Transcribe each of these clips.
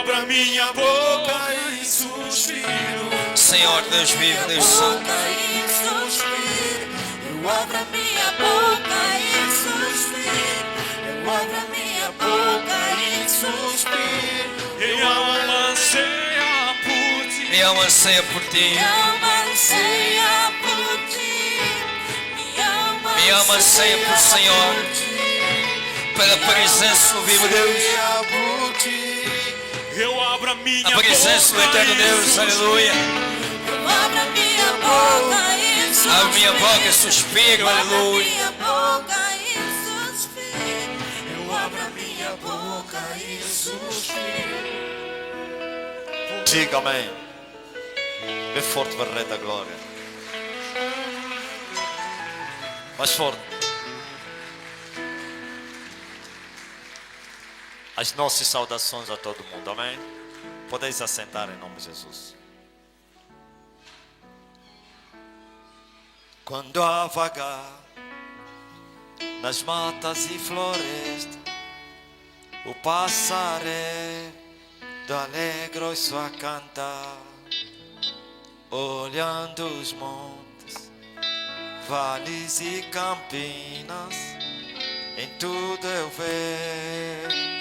abro a minha boca e suspiro. Senhor Deus vivo, Deus santo. Eu abro a minha boca e suspiro. Eu abro a minha boca e suspiro. Minha alma anseia por ti. Minha alma anseia por ti. Minha alma anseia por ti. Minha alma anseia por Senhor, pela presença do vivo Deus. Eu abro a minha A presença do eterno Deus, aleluia. Eu abro a minha boca e suspiro. Abro minha boca e suspiro, aleluia. Minha boca e suspiro. Eu abro a minha boca e suspiro. Diga amém. Bem forte para o Rei da Glória. Mais forte. As nossas saudações a todo mundo, amém? Podeis assentar em nome de Jesus. Quando há vagar nas matas e florestas, o passarinho alegre-se a cantar, olhando os montes, vales e campinas, em tudo eu vejo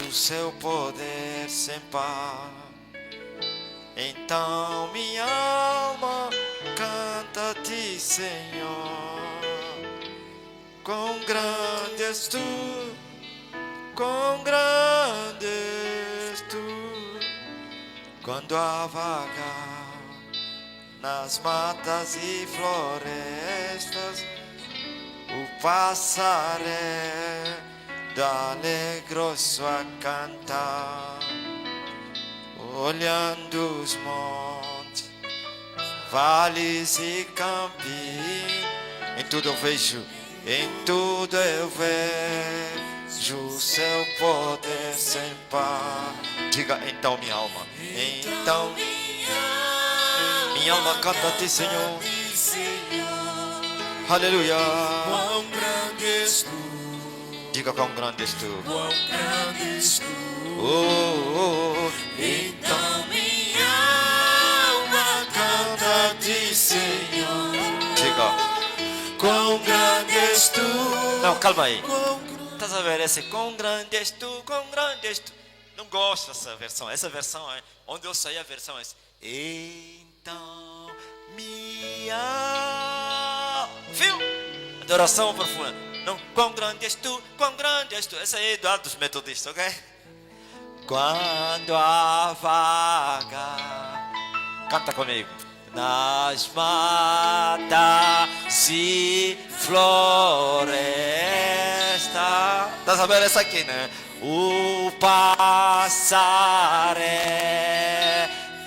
o seu poder sem par. Então minha alma canta a ti, Senhor. Quão grande és tu, quão grande és tu. Quando há vagar nas matas e florestas, o passarinho alegre-se a cantar, olhando os montes, vales e campinas, em tudo eu vejo, em tudo eu vejo o seu poder sem par. Diga então minha alma, então minha alma canta a ti, Senhor. Aleluia. Quão grande és tu. Diga quão grande és tu. Quão grande és tu. Então minha alma canta a ti, Senhor. Diga. Quão grande és tu. Não, calma aí. Estás a ver esse quão grande és tu, quão grande és tu. Não gosto dessa versão. Essa versão é onde eu saí, a versão é então minha. Viu? Adoração profunda. Não, quão grande és tu, quão grande és tu. Essa aí é do lado dos metodistas, ok? Quando a vaga, canta comigo. Nas matas e floresta. Tá sabendo essa aqui, né? O passarinho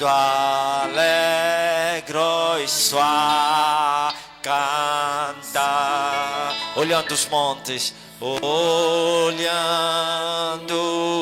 alegre e suave canta, olhando os montes, olhando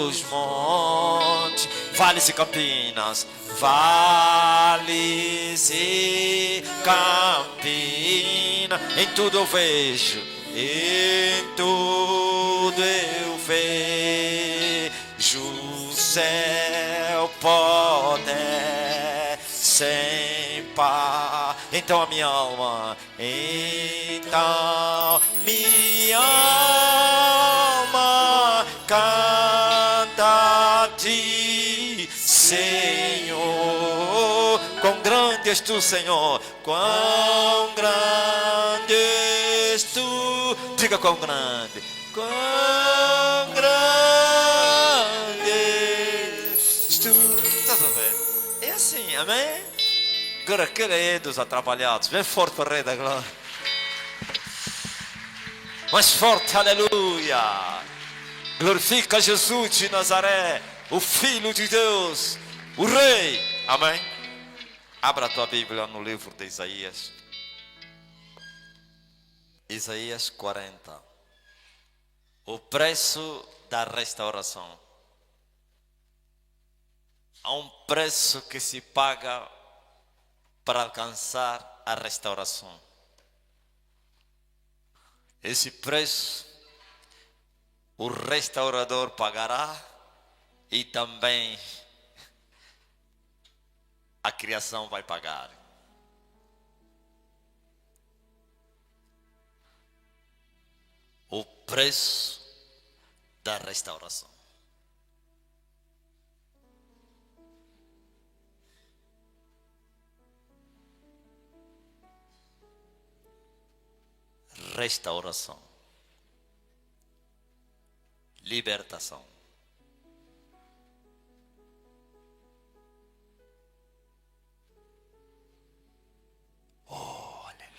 os montes, vales e campinas, vales e campinas, em tudo eu vejo, em tudo eu vejo o seu poder sem par. Então a minha alma, então minha alma canta a ti, Senhor. Quão grande és tu, Senhor, quão grande és tu. Diga quão grande, quão grande és tu. Estás a ver? É assim, amém? Agora aquele dos atrapalhados, bem forte para o Rei da Glória. Mais forte, aleluia. Glorifica Jesus de Nazaré, o Filho de Deus, o Rei. Amém? Abra a tua Bíblia no livro de Isaías. Isaías 40. O preço da restauração. Há um preço que se paga para alcançar a restauração. Esse preço o restaurador pagará e também a criação vai pagar. O preço da restauração. Restauração. Libertação. Oh, aleluia.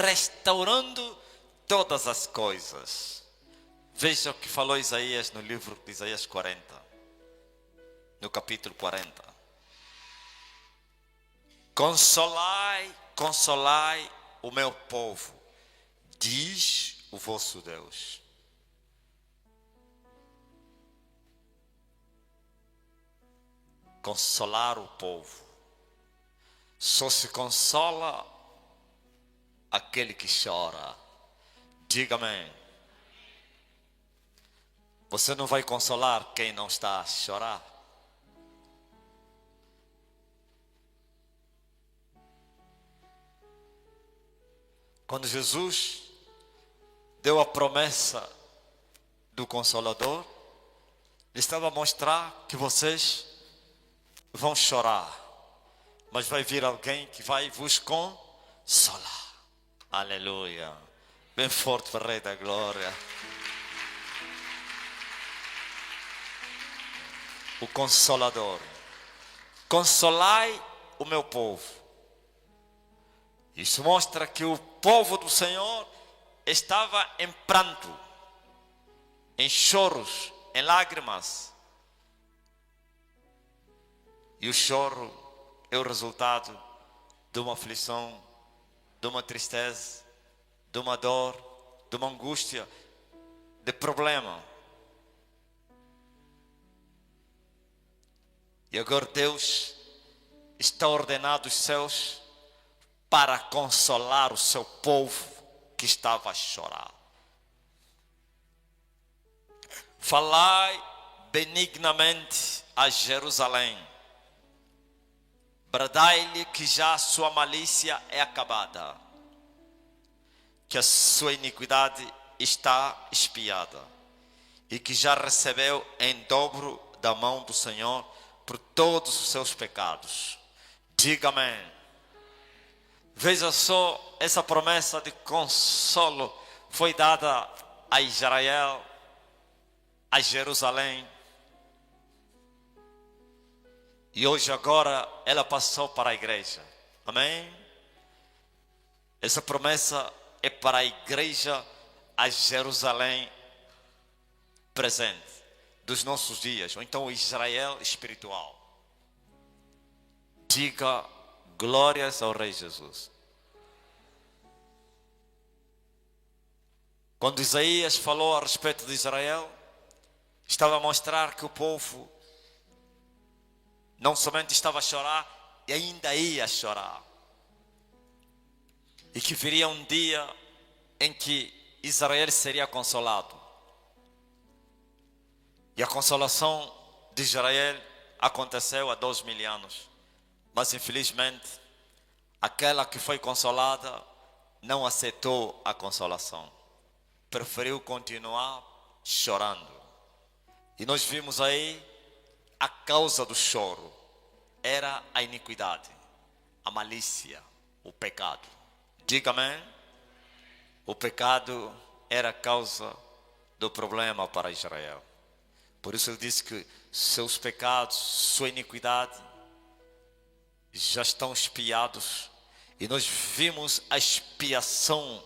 Restaurando todas as coisas. Veja o que falou Isaías no livro de Isaías 40, no capítulo 40. Consolai, consolai o meu povo, diz o vosso Deus. Consolar o povo. Só se consola aquele que chora. Diga amém. Você não vai consolar quem não está a chorar. Quando Jesus deu a promessa do Consolador, ele estava a mostrar que vocês vão chorar, mas vai vir alguém que vai vos consolar. Aleluia. Bem forte para o Rei da Glória. O Consolador. Consolai o meu povo. Isso mostra que o povo do Senhor estava em pranto, em choros, em lágrimas. E o choro é o resultado de uma aflição, de uma tristeza, de uma dor, de uma angústia, de problema. E agora Deus está ordenando os céus para consolar o seu povo que estava a chorar. Falai benignamente a Jerusalém. Bradai-lhe que já a sua malícia é acabada, que a sua iniquidade está expiada, e que já recebeu em dobro da mão do Senhor por todos os seus pecados. Diga amém. Veja só, essa promessa de consolo foi dada a Israel, a Jerusalém. E hoje agora ela passou para a igreja. Amém? Essa promessa é para a igreja, a Jerusalém presente, dos nossos dias, ou então o Israel espiritual. Diga glórias ao Rei Jesus. Quando Isaías falou a respeito de Israel, estava a mostrar que o povo não somente estava a chorar, e ainda ia chorar. E que viria um dia em que Israel seria consolado. E a consolação de Israel aconteceu há 2000 anos. Mas infelizmente, aquela que foi consolada não aceitou a consolação. Preferiu continuar chorando. E nós vimos aí a causa do choro. Era a iniquidade, a malícia, o pecado. Diga amém. O pecado era a causa do problema para Israel. Por isso ele disse que seus pecados, sua iniquidade já estão expiados. E nós vimos a expiação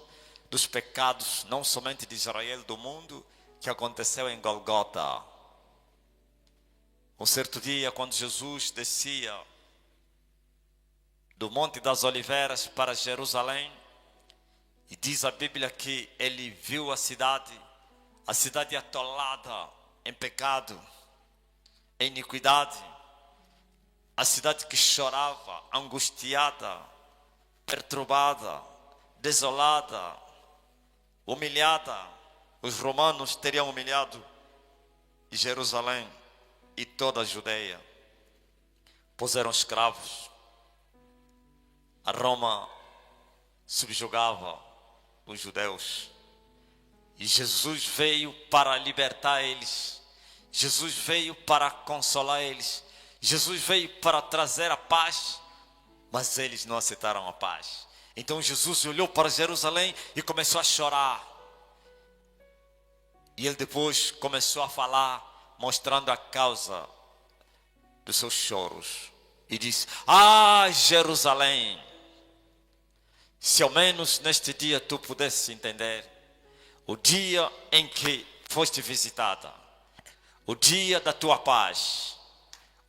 dos pecados, não somente de Israel, do mundo, que aconteceu em Golgota. Um certo dia, quando Jesus descia do Monte das Oliveiras para Jerusalém, e diz a Bíblia que ele viu a cidade atolada em pecado, em iniquidade, a cidade que chorava, angustiada, perturbada, desolada, humilhada. Os romanos teriam humilhado e Jerusalém e toda a Judeia, pois eram escravos. A Roma subjugava os judeus. E Jesus veio para libertar eles. Jesus veio para consolar eles. Jesus veio para trazer a paz, mas eles não aceitaram a paz. Então Jesus olhou para Jerusalém e começou a chorar. E ele depois começou a falar, mostrando a causa dos seus choros. E disse: ah, Jerusalém, se ao menos neste dia tu pudesse entender, o dia em que foste visitada, o dia da tua paz,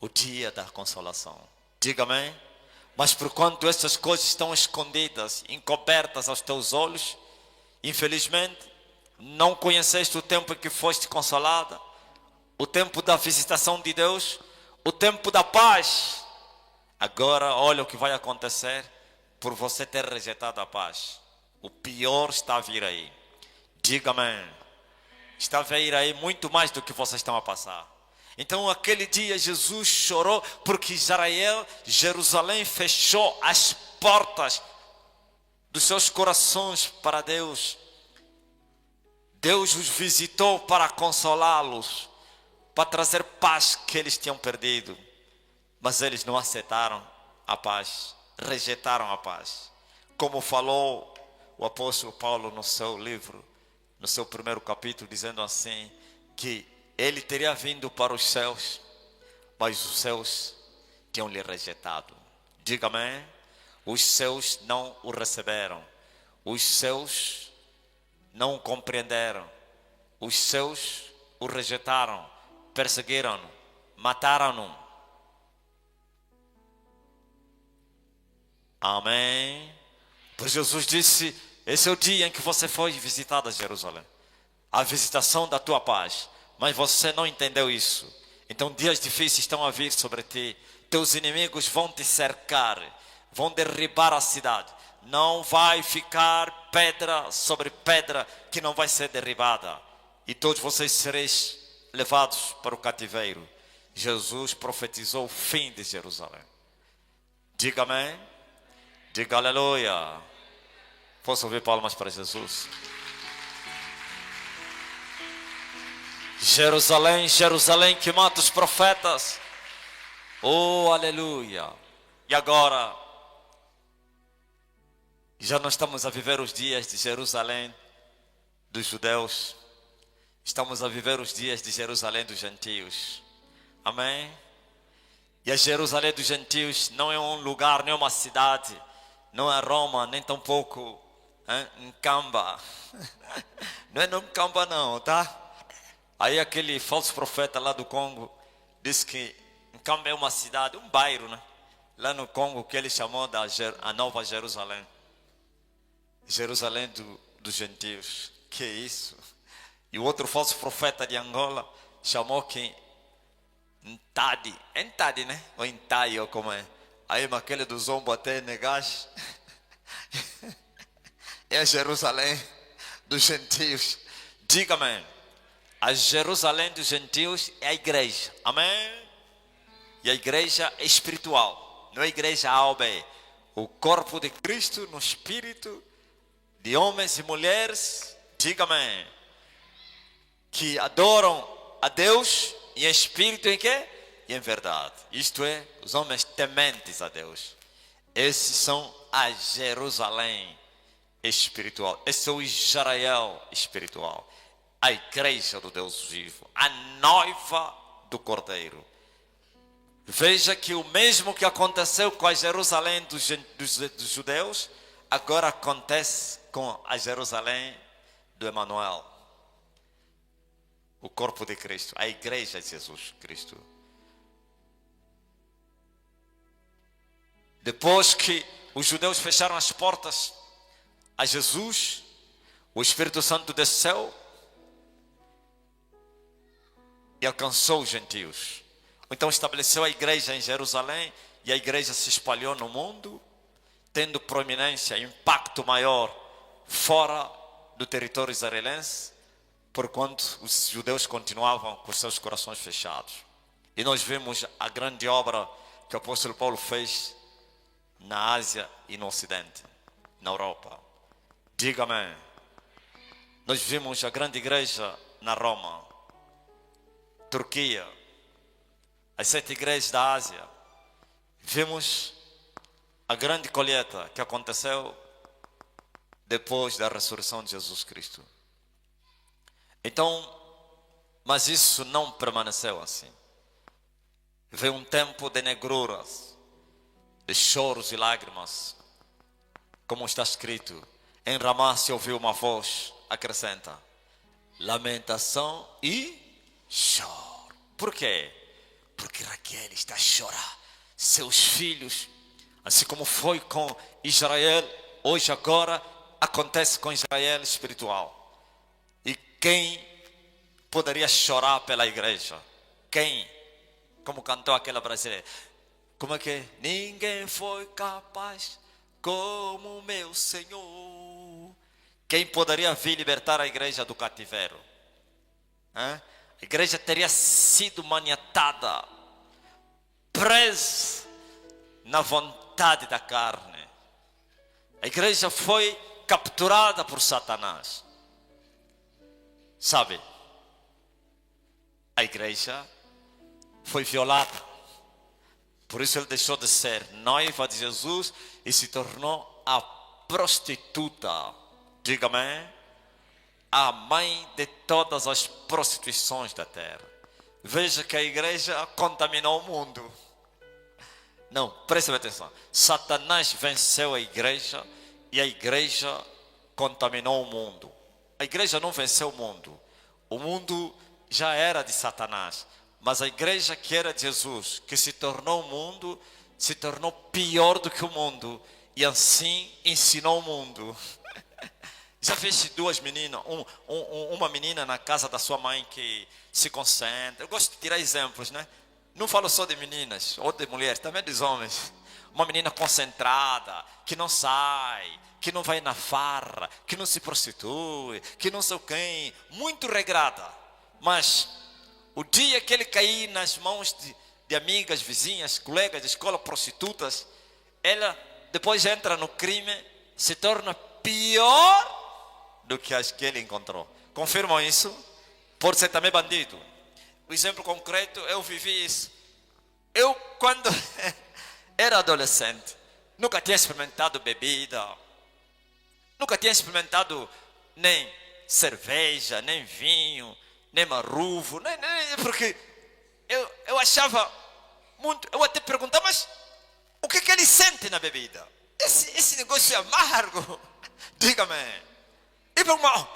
o dia da consolação. Diga amém. Mas por quanto essas coisas estão escondidas, encobertas aos teus olhos, infelizmente, não conheceste o tempo em que foste consolada, o tempo da visitação de Deus, o tempo da paz. Agora olha o que vai acontecer por você ter rejeitado a paz. O pior está a vir aí. Diga amém. Está a vir aí muito mais do que vocês estão a passar. Então aquele dia Jesus chorou porque Israel, Jerusalém fechou as portas dos seus corações para Deus. Deus os visitou para consolá-los, para trazer paz que eles tinham perdido. Mas eles não aceitaram a paz, rejeitaram a paz. Como falou o apóstolo Paulo no seu livro, no seu primeiro capítulo, dizendo assim, que ele teria vindo para os céus, mas os céus tinham lhe rejeitado. Diga amém. Os céus não o receberam. Os céus não o compreenderam. Os céus o rejeitaram, perseguiram-no, mataram-no. Amém. Por Jesus disse: esse é o dia em que você foi visitada Jerusalém, a visitação da tua paz. Mas você não entendeu isso. Então dias difíceis estão a vir sobre ti. Teus inimigos vão te cercar, vão derribar a cidade. Não vai ficar pedra sobre pedra que não vai ser derribada. E todos vocês sereis levados para o cativeiro. Jesus profetizou o fim de Jerusalém. Diga amém. Diga aleluia. Posso ouvir palmas para Jesus? Jerusalém, Jerusalém que mata os profetas. Oh, aleluia. E agora, já não estamos a viver os dias de Jerusalém dos judeus. Estamos a viver os dias de Jerusalém dos gentios. Amém? E a Jerusalém dos gentios não é um lugar, nem uma cidade. Não é Roma, nem tampouco Nkamba. Não é Nkamba não, tá? Aí aquele falso profeta lá do Congo disse que Nkamba é uma cidade, um bairro, né? Lá no Congo, que ele chamou a Nova Jerusalém. Jerusalém dos gentios. Que isso? E o outro falso profeta de Angola chamou que Ntadi, né? Ou Ntai, ou como é? Aí aquele do Zombo até Negash é a Jerusalém dos gentios. Diga-me, a Jerusalém dos gentios é a igreja. Amém? E a igreja é espiritual, não é a igreja A ou B. O corpo de Cristo no espírito de homens e mulheres, diga-me, que adoram a Deus em espírito e em quê? E em verdade. Isto é, os homens tementes a Deus. Esses são a Jerusalém espiritual. Esse é o Israel espiritual. A igreja do Deus vivo. A noiva do Cordeiro. Veja que o mesmo que aconteceu com a Jerusalém dos judeus, agora acontece com a Jerusalém do Emanuel. O corpo de Cristo, a igreja de Jesus Cristo. Depois que os judeus fecharam as portas a Jesus, o Espírito Santo desceu e alcançou os gentios. Então estabeleceu a igreja em Jerusalém e a igreja se espalhou no mundo, tendo proeminência, impacto maior fora do território israelense, porquanto os judeus continuavam com os seus corações fechados. E nós vemos a grande obra que o apóstolo Paulo fez na Ásia e no Ocidente, na Europa. Diga amém. Nós vimos a grande igreja na Roma, Turquia, as 7 igrejas da Ásia. Vimos a grande colheita que aconteceu depois da ressurreição de Jesus Cristo. Então, mas isso não permaneceu assim. Veio um tempo de negruras, de choros e lágrimas. Como está escrito, em Ramá se ouviu uma voz, acrescenta, lamentação e choro. Por quê? Porque Raquel está a chorar. Seus filhos, assim como foi com Israel, hoje agora acontece com Israel espiritual. E quem poderia chorar pela igreja? Quem? Como cantou aquela brasileira. Como é que é? Ninguém foi capaz como o meu Senhor. Quem poderia vir libertar a igreja do cativeiro? A igreja teria sido maniatada, presa na vontade da carne. A igreja foi capturada por Satanás. Sabe? A igreja foi violada. Por isso ele deixou de ser noiva de Jesus e se tornou a prostituta. Diga-me, a mãe de todas as prostituições da terra. Veja que a igreja contaminou o mundo. Não, preste atenção. Satanás venceu a igreja e a igreja contaminou o mundo. A igreja não venceu o mundo. O mundo já era de Satanás. Mas a igreja que era de Jesus, que se tornou o mundo, se tornou pior do que o mundo. E assim ensinou o mundo. Já fez 2 meninas, uma menina na casa da sua mãe que se concentra. Eu gosto de tirar exemplos, né? Não falo só de meninas ou de mulheres, também dos homens. Uma menina concentrada, que não sai, que não vai na farra, que não se prostitui, que não sei quem, muito regrada. Mas o dia que ele cair nas mãos de amigas, vizinhas, colegas de escola, prostitutas, ela depois entra no crime, se torna pior do que as que ele encontrou. Confirmam isso? Pode ser também bandido. O exemplo concreto, eu vivi isso. Eu, quando era adolescente, nunca tinha experimentado bebida, nunca tinha experimentado nem cerveja, nem vinho, nem marruvo, nem porque eu achava muito, eu até perguntava, mas o que ele sente na bebida? Esse negócio é amargo. Diga-me. E perguntava,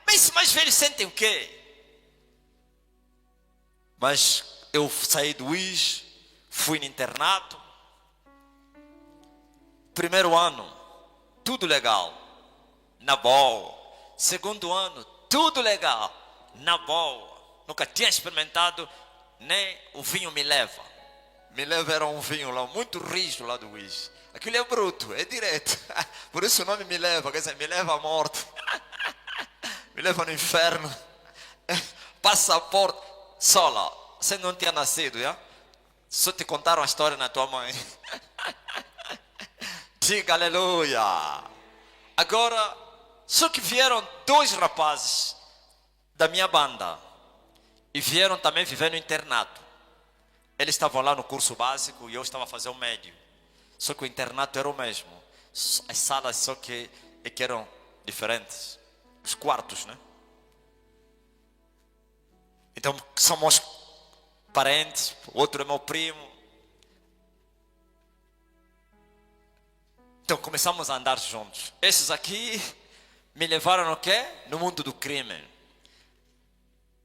mas esses mais velhos sentem o quê? Mas eu saí do IS, fui no internato. Primeiro ano, tudo legal, na boa. Segundo ano, tudo legal, na boa. Nunca tinha experimentado nem o vinho Me Leva. Me Leva era um vinho lá, muito rígido lá do IS. Aquilo é bruto, é direto. Por isso o nome Me Leva, quer dizer, me leva à morte. Me leva no inferno. Passaporte. Sola, você não tinha nascido, já? Só te contaram a história na tua mãe. Diga aleluia. Agora, só que vieram 2 rapazes da minha banda. E vieram também viver no internato. Eles estavam lá no curso básico e eu estava a fazer o médio. Só que o internato era o mesmo. As salas só que eram diferentes. Os quartos, né? Então somos parentes, outro é meu primo. Então começamos a andar juntos. Esses aqui me levaram no quê? No mundo do crime.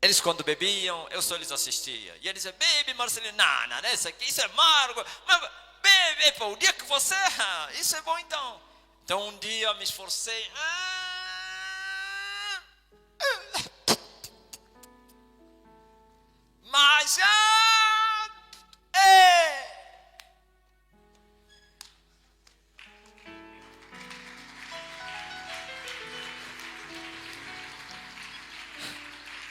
Eles quando bebiam, eu só lhes assistia. E eles diziam, bebe Marcelino, não, isso é amargo. Mas bebe, pô, o dia que você, isso é bom então. Então um dia me esforcei. Mas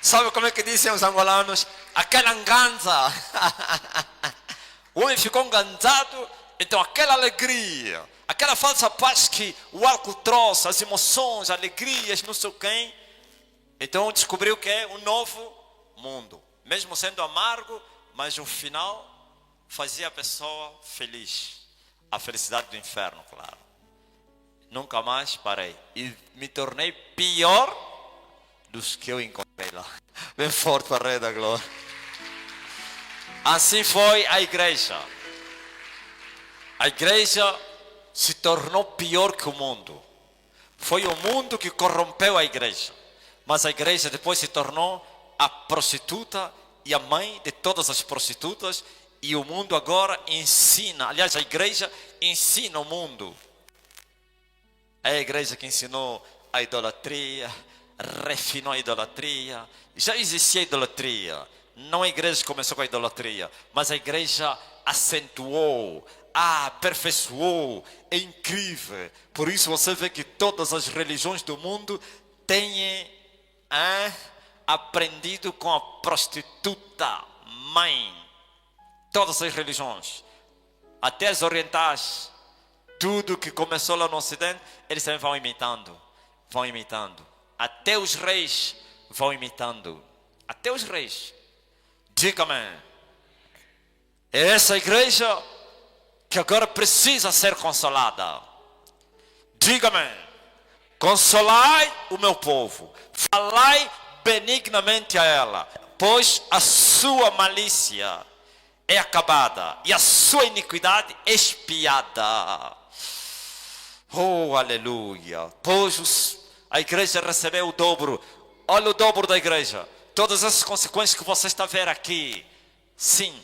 Sabe como é que dizem os angolanos? Aquela ganza. O homem ficou enganzado, então aquela alegria, aquela falsa paz que o álcool trouxe, as emoções, alegrias, não sei quem. Então descobriu que é um novo mundo. Mesmo sendo amargo, mas no final fazia a pessoa feliz. A felicidade do inferno, claro. Nunca mais parei. E me tornei pior dos que eu encontrei lá. Bem forte para a Rei da Glória. Assim foi a igreja. A igreja se tornou pior que o mundo. Foi o mundo que corrompeu a igreja. Mas a igreja depois se tornou a prostituta e a mãe de todas as prostitutas. E o mundo agora ensina. Aliás, a igreja ensina o mundo. É a igreja que ensinou a idolatria, refinou a idolatria. Já existia a idolatria. Não a igreja começou com a idolatria, mas a igreja acentuou, aperfeiçoou. É incrível. Por isso você vê que todas as religiões do mundo têm aprendido com a prostituta mãe. Todas as religiões, até as orientais, tudo que começou lá no Ocidente, eles também vão imitando. Vão imitando. Até os reis vão imitando. Até os reis. Diga-me. É essa igreja que agora precisa ser consolada. Diga-me. Consolai o meu povo. Falai benignamente a ela. Pois a sua malícia é acabada e a sua iniquidade expiada. Oh, aleluia. Pois a igreja recebeu o dobro. Olha o dobro da igreja. Todas essas consequências que você está vendo aqui. Sim.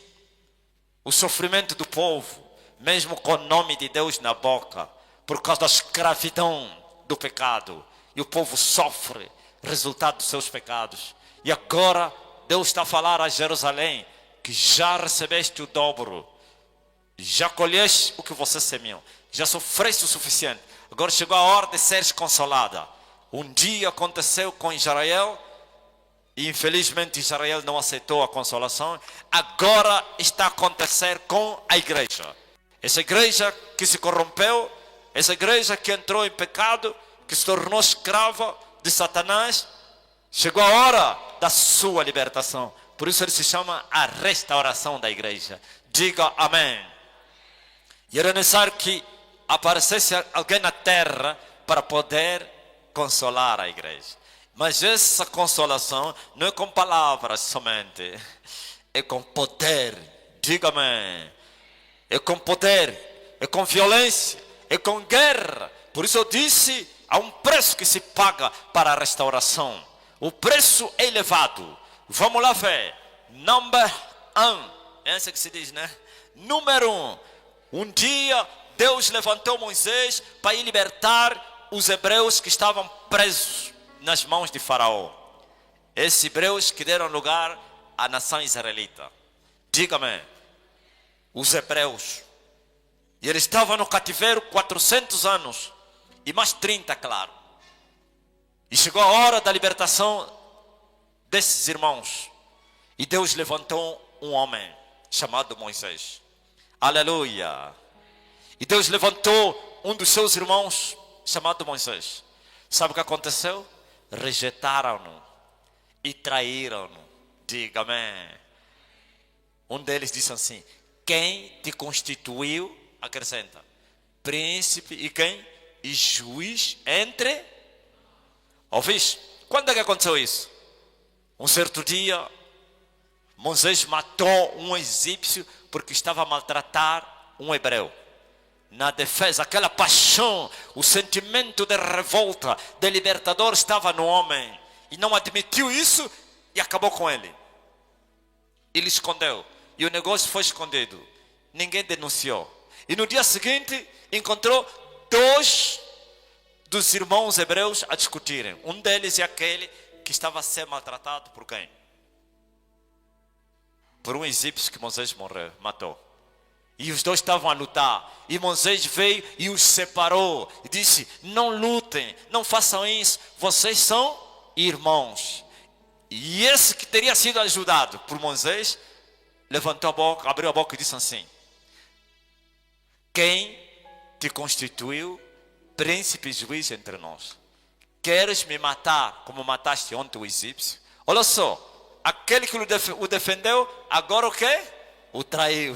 O sofrimento do povo. Mesmo com o nome de Deus na boca. Por causa da escravidão do pecado. E o povo sofre. Resultado dos seus pecados. E agora Deus está a falar a Jerusalém. Que já recebeste o dobro. Já colheste o que você semeou. Já sofreste o suficiente. Agora chegou a hora de seres consolada. Um dia aconteceu com Israel. E infelizmente Israel não aceitou a consolação. Agora está a acontecer com a igreja. Essa igreja que se corrompeu. Essa igreja que entrou em pecado. Que se tornou escrava de Satanás. Chegou a hora da sua libertação. Por isso ele se chama a restauração da igreja. Diga amém. E era necessário que aparecesse alguém na terra para poder consolar a igreja. Mas essa consolação não é com palavras somente. É com poder. Diga amém. É com poder. É com violência. É com guerra. Por isso eu disse, há um preço que se paga para a restauração. O preço é elevado. Vamos lá ver. Number 1. É assim que se diz, né? Número 1. Um dia Deus levantou Moisés para ir libertar os hebreus que estavam presos nas mãos de Faraó. Esses hebreus que deram lugar à nação israelita. Diga-me. Os hebreus. E eles estavam no cativeiro 400 anos. E mais 30, claro. E chegou a hora da libertação desses irmãos. E Deus levantou um homem chamado Moisés. Aleluia. E Deus levantou um dos seus irmãos chamado Moisés. Sabe o que aconteceu? Rejeitaram-no e traíram-no. Diga-me. Um deles disse assim: quem te constituiu, acrescenta, príncipe e quem? E juiz entre... Ouviste? Quando é que aconteceu isso? Um certo dia, Moisés matou um egípcio porque estava a maltratar um hebreu. Na defesa, aquela paixão, o sentimento de revolta, de libertador estava no homem. E não admitiu isso e acabou com ele. Ele escondeu. E o negócio foi escondido. Ninguém denunciou. E no dia seguinte, encontrou 2 dos irmãos hebreus a discutirem. Um deles é aquele que estava a ser maltratado por quem? Por um egípcio que Moisés matou. E os 2 estavam a lutar. E Moisés veio e os separou. E disse: não lutem, não façam isso. Vocês são irmãos. E esse que teria sido ajudado por Moisés, levantou a boca, abriu a boca e disse assim: quem te constituiu príncipe e juiz entre nós? Queres me matar como mataste ontem o egípcio? Olha só, aquele que o defendeu, agora o quê? O traiu.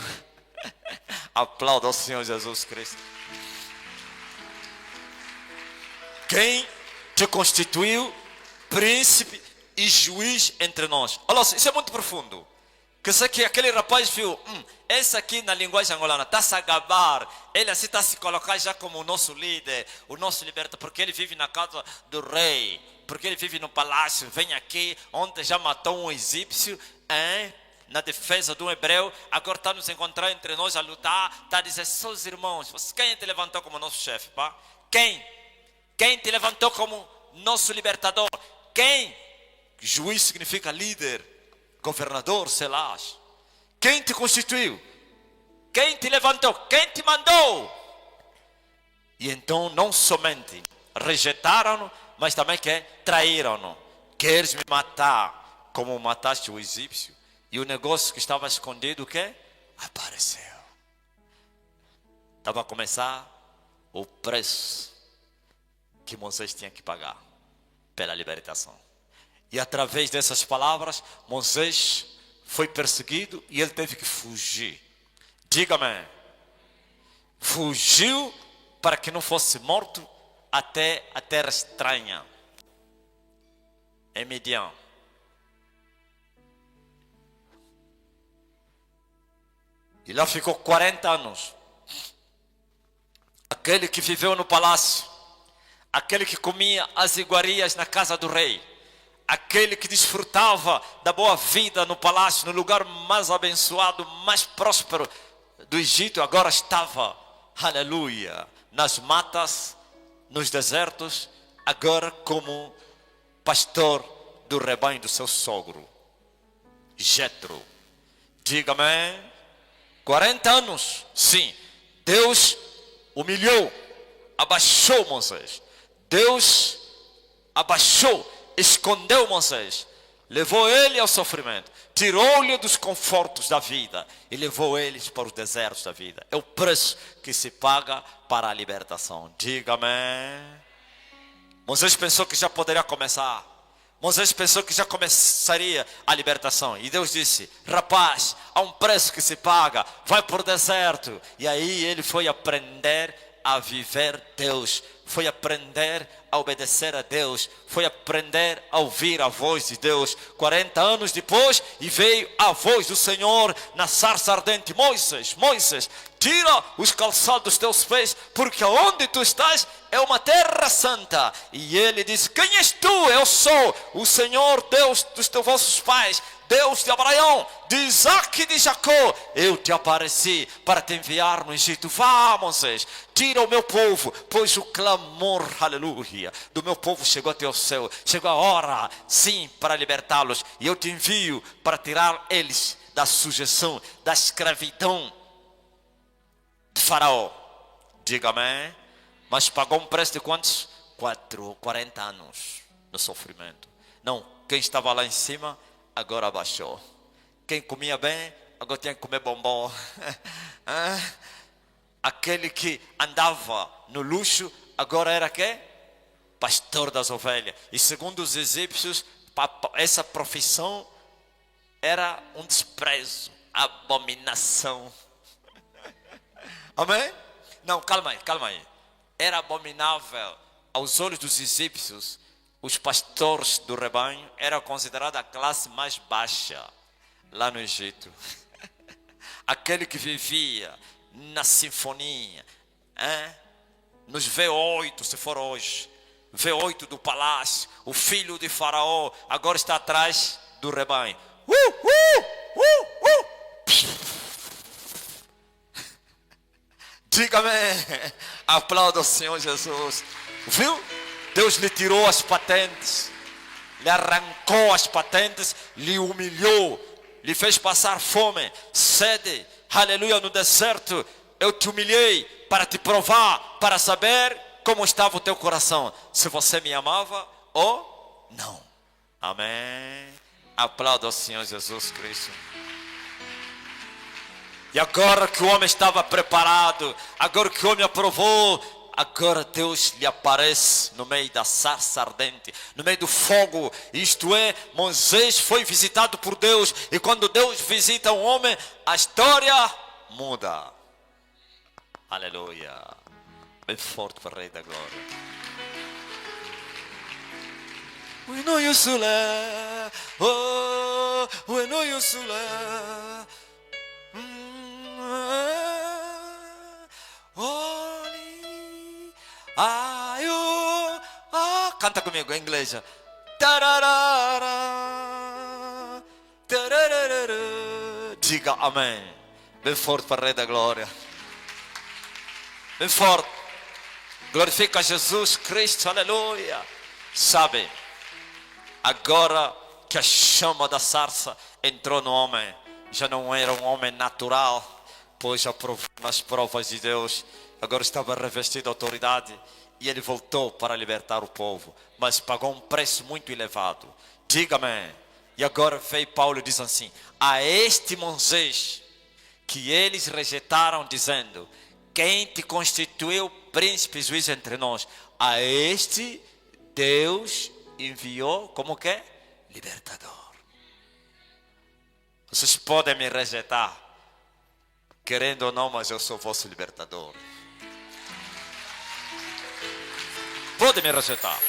Aplauda ao Senhor Jesus Cristo. Quem te constituiu príncipe e juiz entre nós? Olha só, isso é muito profundo. Que isso aqui, aquele rapaz viu, esse aqui na linguagem angolana está se a gabar, ele assim está se colocar já como o nosso líder, o nosso libertador, porque ele vive na casa do rei, porque ele vive no palácio, vem aqui, ontem já matou um egípcio, na defesa do hebreu, agora está nos encontrar entre nós a lutar, está a dizer, seus irmãos, quem te levantou como nosso chefe, pá? Quem? Quem te levantou como nosso libertador? Quem? Juiz significa líder, governador, sei lá. Quem te constituiu? Quem te levantou? Quem te mandou? E então não somente rejeitaram-no, mas também que traíram-no. Queres me matar como mataste o egípcio? E o negócio que estava escondido, o quê? Apareceu. Estava a começar o preço que Moisés tinha que pagar pela libertação. E através dessas palavras, Moisés foi perseguido e ele teve que fugir. Diga-me. Fugiu para que não fosse morto até a terra estranha. Em Midian. E lá ficou 40 anos. Aquele que viveu no palácio. Aquele que comia as iguarias na casa do rei. Aquele que desfrutava da boa vida no palácio, no lugar mais abençoado, mais próspero do Egito, agora estava, aleluia, nas matas, nos desertos, agora como pastor do rebanho do seu sogro, Jetro. Diga-me, 40 anos, sim, Deus humilhou, abaixou Moisés, Deus abaixou, escondeu Moisés, levou ele ao sofrimento, tirou-lhe dos confortos da vida e levou eles para os desertos da vida. É o preço que se paga para a libertação. Diga-me. Moisés pensou que já poderia começar. Moisés pensou que já começaria a libertação. E Deus disse, rapaz, há um preço que se paga, vai para o deserto. E aí ele foi aprender a viver Deus, foi aprender a obedecer a Deus, foi aprender a ouvir a voz de Deus. 40 anos depois, e veio a voz do Senhor na sarça ardente: Moisés, Moisés, tira os calçados dos teus pés, porque onde tu estás é uma terra santa. E ele disse: quem és tu? Eu sou o Senhor Deus dos teus vossos pais, Deus de Abraão, de Isaac e de Jacó. Eu te apareci para te enviar no Egito. Vá, Moisés, tira o meu povo, pois o clamor, aleluia, do meu povo chegou até o céu. Chegou a hora, sim, para libertá-los. E eu te envio para tirar eles da sujeição, da escravidão de Faraó. Diga amém. Mas pagou um preço de quantos? 40 anos no sofrimento. Não, quem estava lá em cima agora abaixou. Quem comia bem agora tinha que comer bombom. Aquele que andava no luxo agora era quê? Pastor das ovelhas. E segundo os egípcios, essa profissão era um desprezo, abominação. Amém? Não, calma aí. Era abominável aos olhos dos egípcios. Os pastores do rebanho eram considerados a classe mais baixa lá no Egito. Aquele que vivia na sinfonia, nos V8, se for hoje, V8 do palácio, o filho de Faraó agora está atrás do rebanho. Diga-me, aplauda o Senhor Jesus. Viu? Deus lhe tirou as patentes, lhe arrancou as patentes, lhe humilhou, lhe fez passar fome, sede, aleluia, no deserto. Eu te humilhei para te provar, para saber como estava o teu coração, se você me amava ou não. Amém. Aplauda ao Senhor Jesus Cristo. E agora que o homem estava preparado, agora que o homem aprovou, agora Deus lhe aparece no meio da sarça ardente, no meio do fogo. Isto é, Moisés foi visitado por Deus. E quando Deus visita um homem, a história muda. Aleluia. Bem forte para o Rei da Glória. We know you Sule. Oh, we know you Sule. Canta comigo em inglês. Diga amém. Bem forte para o Rei da Glória. Bem forte. Glorifica Jesus Cristo. Aleluia. Sabe, agora que a chama da sarça entrou no homem, já não era um homem natural, pois já provou nas provas de Deus. Agora estava revestido de autoridade. E ele voltou para libertar o povo, mas pagou um preço muito elevado. Diga-me. E agora veio Paulo e diz assim: a este Moisés que eles rejeitaram, dizendo: quem te constituiu príncipe e juiz entre nós? A este Deus enviou como que? Libertador. Vocês podem me rejeitar, querendo ou não, mas eu sou vosso libertador. Pode me rejeitar.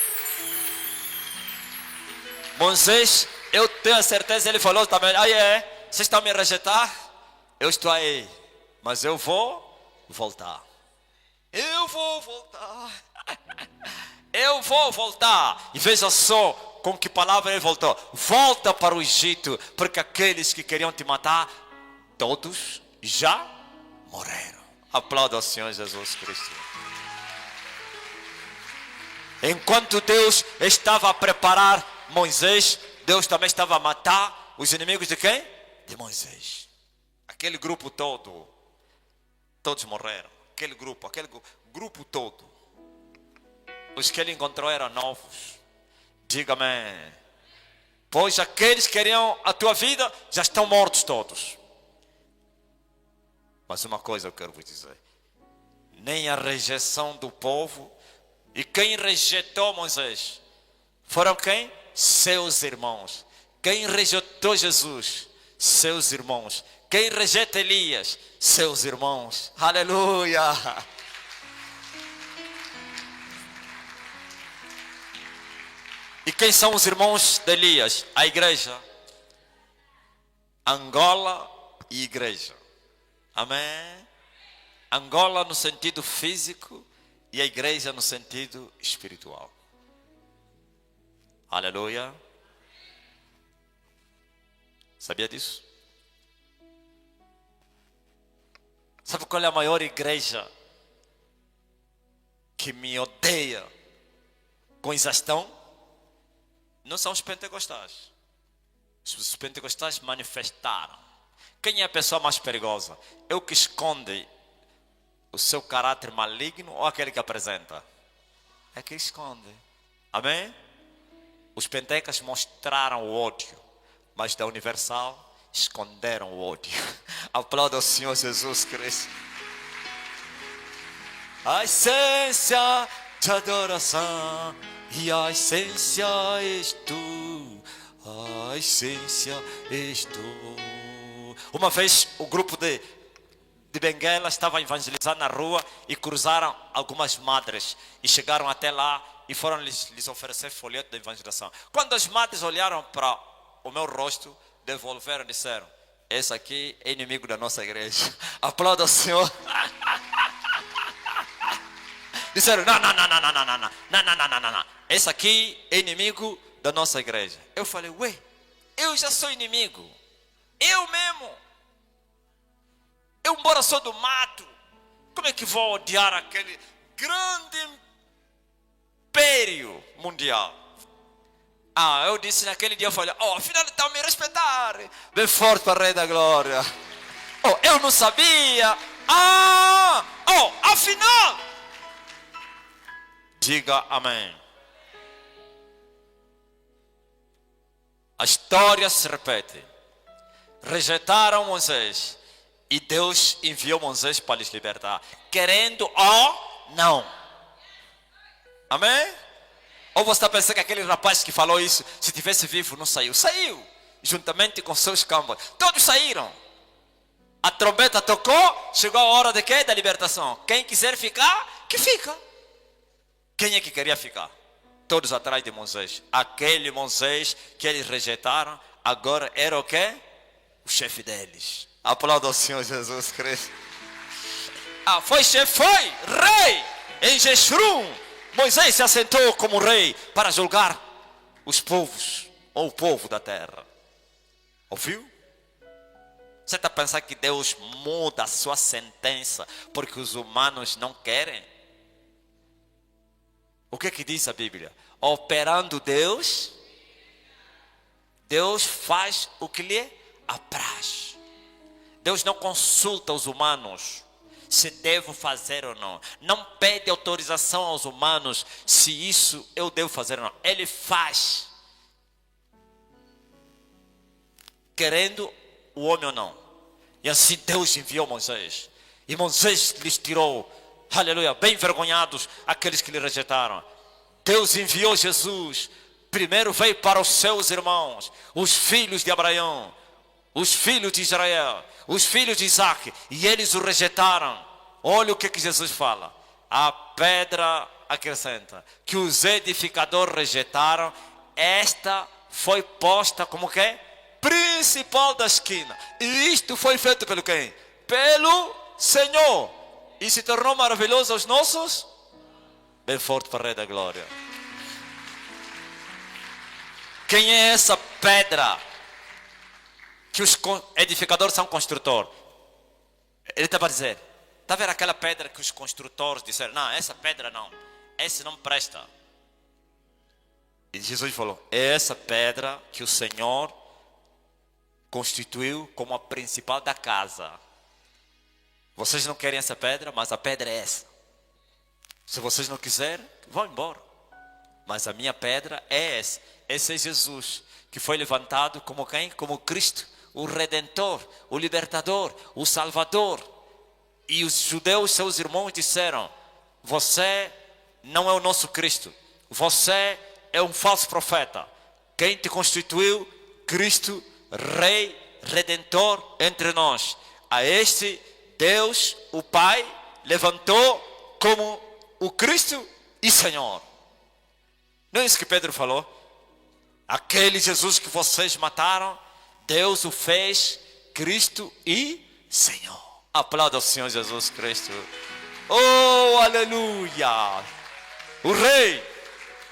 Moisés, eu tenho a certeza, ele falou também: aí vocês estão me rejeitar? Eu estou aí, mas eu vou voltar. Eu vou voltar. Eu vou voltar. E veja só com que palavra ele voltou: volta para o Egito, porque aqueles que queriam te matar, todos já morreram. Aplauda ao Senhor Jesus Cristo. Enquanto Deus estava a preparar Moisés, Deus também estava a matar os inimigos de quem? De Moisés. Aquele grupo todo, todos morreram. Aquele grupo todo. Os que ele encontrou eram novos. Diga-me. Pois aqueles que queriam a tua vida já estão mortos todos. Mas uma coisa eu quero vos dizer: nem a rejeição do povo. E quem rejeitou Moisés foram quem? Seus irmãos. Quem rejeitou Jesus? Seus irmãos. Quem rejeita Elias? Seus irmãos. Aleluia. E quem são os irmãos de Elias? A igreja. Angola e igreja. Amém? Angola no sentido físico e a igreja no sentido espiritual. Aleluia. Sabia disso? Sabe qual é a maior igreja que me odeia com exaustão? Não são os pentecostais. Os pentecostais manifestaram. Quem é a pessoa mais perigosa? É o que esconde o seu caráter maligno ou aquele que apresenta? É que esconde. Amém? Os pentecostais mostraram o ódio, mas da Universal esconderam o ódio. Aplauda ao Senhor Jesus Cristo. A essência de adoração e a essência és tu. A essência és tu. Uma vez o grupo de Benguela estava a evangelizar na rua e cruzaram algumas madres e chegaram até lá e foram lhes oferecer folheto de evangelização. Quando as madres olharam para o meu rosto, devolveram e disseram: esse aqui é inimigo da nossa igreja. Aplauda o Senhor. Disseram: não. Esse aqui é inimigo da nossa igreja. Eu falei: ué, eu já sou inimigo. Eu mesmo. Eu, embora sou do mato, como é que vou odiar aquele grande império mundial? Eu disse naquele dia, eu falei: afinal estão me respeitar. Bem forte para o Rei da Glória. Eu não sabia. Afinal. Diga amém. A história se repete. Rejeitaram Moisés e Deus enviou Moisés para lhes libertar, querendo ou não. Amém? Ou você está pensando que aquele rapaz que falou isso, se tivesse vivo, não saiu? Saiu, juntamente com seus campos. Todos saíram. A trombeta tocou, chegou a hora de quê? Da libertação. Quem quiser ficar, que fica. Quem é que queria ficar? Todos atrás de Moisés. Aquele Moisés que eles rejeitaram, agora era o quê? O chefe deles. Aplauda ao Senhor Jesus Cristo. Foi chefe, foi rei em Jeshurun. Moisés se assentou como rei para julgar os povos, ou o povo da terra. Ouviu? Você está pensando que Deus muda a sua sentença porque os humanos não querem? O que diz a Bíblia? Operando Deus, Deus faz o que lhe apraz. Deus não consulta os humanos se devo fazer ou não. Não pede autorização aos humanos se isso eu devo fazer ou não. Ele faz, querendo o homem ou não. E assim Deus enviou Moisés. E Moisés lhes tirou, aleluia, bem envergonhados aqueles que lhe rejeitaram. Deus enviou Jesus. Primeiro veio para os seus irmãos, os filhos de Abraão, os filhos de Israel, os filhos de Isaac, e eles o rejeitaram. Olha o que Jesus fala. A pedra acrescenta que os edificadores rejeitaram, esta foi posta como que? Principal da esquina. E isto foi feito pelo quem? Pelo Senhor. E se tornou maravilhoso aos nossos. Bem forte para o Rei da Glória. Quem é essa pedra? Que os edificadores são construtores. Ele estava a dizer, está a ver aquela pedra que os construtores disseram, não, essa pedra não, essa não presta. E Jesus falou, é essa pedra que o Senhor constituiu como a principal da casa. Vocês não querem essa pedra, mas a pedra é essa. Se vocês não quiserem, vão embora. Mas a minha pedra é essa. Esse é Jesus, que foi levantado como quem? Como Cristo, o Redentor, o Libertador, o Salvador. E os judeus, seus irmãos, disseram, você não é o nosso Cristo. Você é um falso profeta. Quem te constituiu? Cristo, Rei, Redentor entre nós. A este Deus, o Pai, levantou como o Cristo e Senhor. Não é isso que Pedro falou? Aquele Jesus que vocês mataram, Deus o fez Cristo e Senhor. Aplauda ao Senhor Jesus Cristo. Oh, aleluia. O Rei.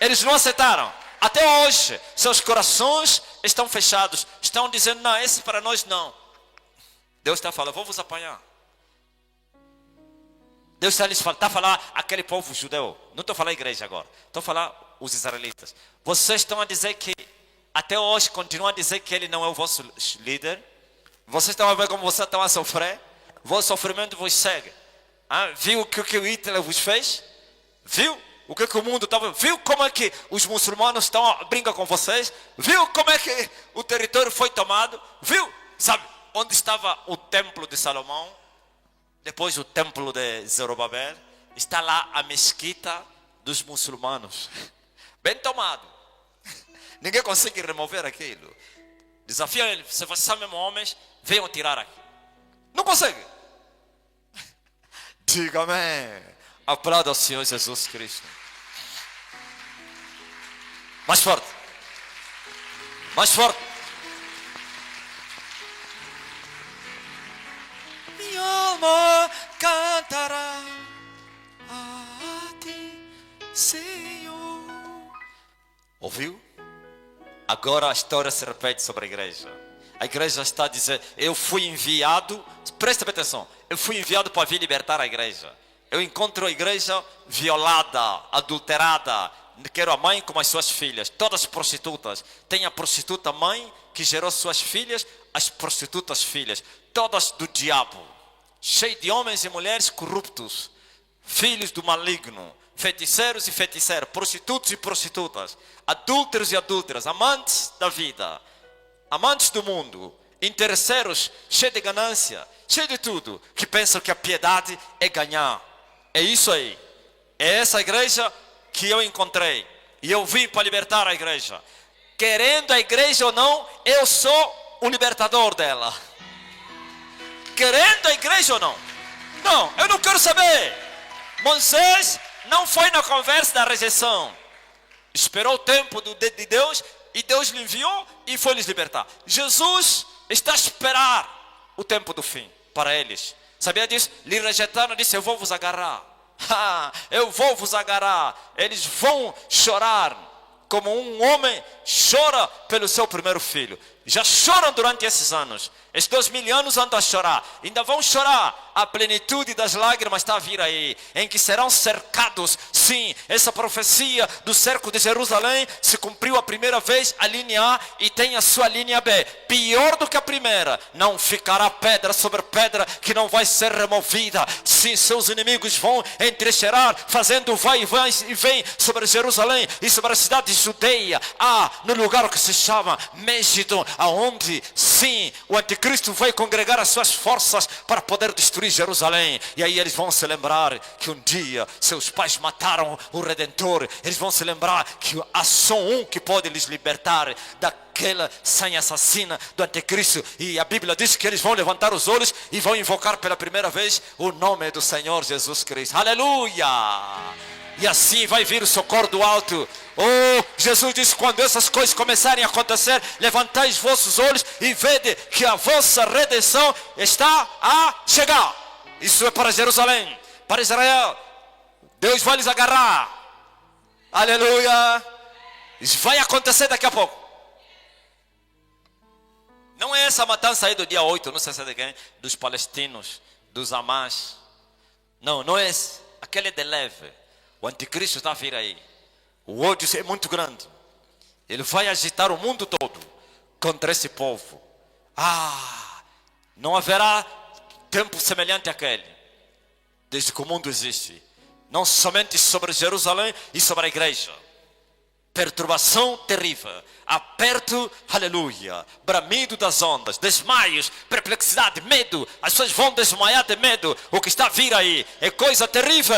Eles não aceitaram. Até hoje, seus corações estão fechados. Estão dizendo, não, esse para nós não. Deus está falando, vou vos apanhar. Deus está a falar aquele povo judeu. Não estou a falar a igreja agora. Estou a falar os israelitas. Vocês estão a dizer que, até hoje, continuam a dizer que ele não é o vosso líder. Vocês estão a ver como vocês estão a sofrer. Vosso sofrimento vos segue. Viu o que o Hitler vos fez? Viu o que o mundo estava? Viu como é que os muçulmanos estão a brincar com vocês? Viu como é que o território foi tomado? Viu? Sabe onde estava o templo de Salomão? Depois o templo de Zorobabel, está lá a mesquita dos muçulmanos. Bem tomado. Ninguém consegue remover aquilo. Desafia ele, se vocês são mesmo homens, venham tirar aqui. Não consegue. Diga amém. Aplauda ao Senhor Jesus Cristo. Mais forte. Mais forte. Minha alma cantará a ti, Senhor. Ouviu? Agora a história se repete sobre a igreja. A igreja está a dizer, eu fui enviado, presta atenção, eu fui enviado para vir libertar a igreja. Eu encontro a igreja violada, adulterada. Quero a mãe como as suas filhas, todas prostitutas. Tem a prostituta mãe que gerou suas filhas, as prostitutas filhas, todas do diabo. Cheio de homens e mulheres corruptos, filhos do maligno, feiticeiros e feiticeiras, prostitutos e prostitutas, adúlteros e adúlteras, amantes da vida. amantes do mundo, interesseiros, cheios de ganância, cheios de tudo, que pensam que a piedade é ganhar. É isso aí. É essa igreja que eu encontrei. E eu vim para libertar a igreja. Querendo a igreja ou não, eu sou o libertador dela. Querendo a igreja ou não? Não, eu não quero saber. Moisés não foi na conversa da rejeição. Esperou o tempo de Deus e Deus lhe enviou e foi lhes libertar. Jesus está a esperar o tempo do fim para eles. Sabia disso? Lhe rejeitaram e disse: eu vou vos agarrar. Eu vou vos agarrar. Eles vão chorar como um homem chora pelo seu primeiro filho. Já choram durante esses anos. Esses 2000 anos andam a chorar. Ainda vão chorar. A plenitude das lágrimas está a vir aí. Em que serão cercados. Sim, essa profecia do cerco de Jerusalém se cumpriu a primeira vez, a linha A, e tem a sua linha B. Pior do que a primeira. Não ficará pedra sobre pedra que não vai ser removida. Sim, seus inimigos vão entrecheirar, fazendo vai e vem sobre Jerusalém e sobre a cidade de Judeia. No lugar que se chama Mégido, aonde sim, o anticristo vai congregar as suas forças para poder destruir Jerusalém. E aí eles vão se lembrar que um dia seus pais mataram o Redentor. Eles vão se lembrar que há só um que pode lhes libertar daquela sanha assassina do anticristo. E a Bíblia diz que eles vão levantar os olhos e vão invocar pela primeira vez o nome do Senhor Jesus Cristo. Aleluia! E assim vai vir o socorro do alto. Jesus disse: quando essas coisas começarem a acontecer, levantai os vossos olhos e vede que a vossa redenção está a chegar. Isso é para Jerusalém, para Israel. Deus vai lhes agarrar. Aleluia. Isso vai acontecer daqui a pouco. Não é essa matança aí do dia 8, não sei se é de quem, dos palestinos, dos Hamas. Não é esse. Aquele é de leve. O anticristo está a vir aí. O ódio é muito grande. Ele vai agitar o mundo todo contra esse povo. Não haverá tempo semelhante àquele, desde que o mundo existe. Não somente sobre Jerusalém e sobre a igreja. Perturbação terrível, aperto, aleluia, bramido das ondas, desmaios, perplexidade, medo. As pessoas vão desmaiar de medo. O que está a vir aí é coisa terrível.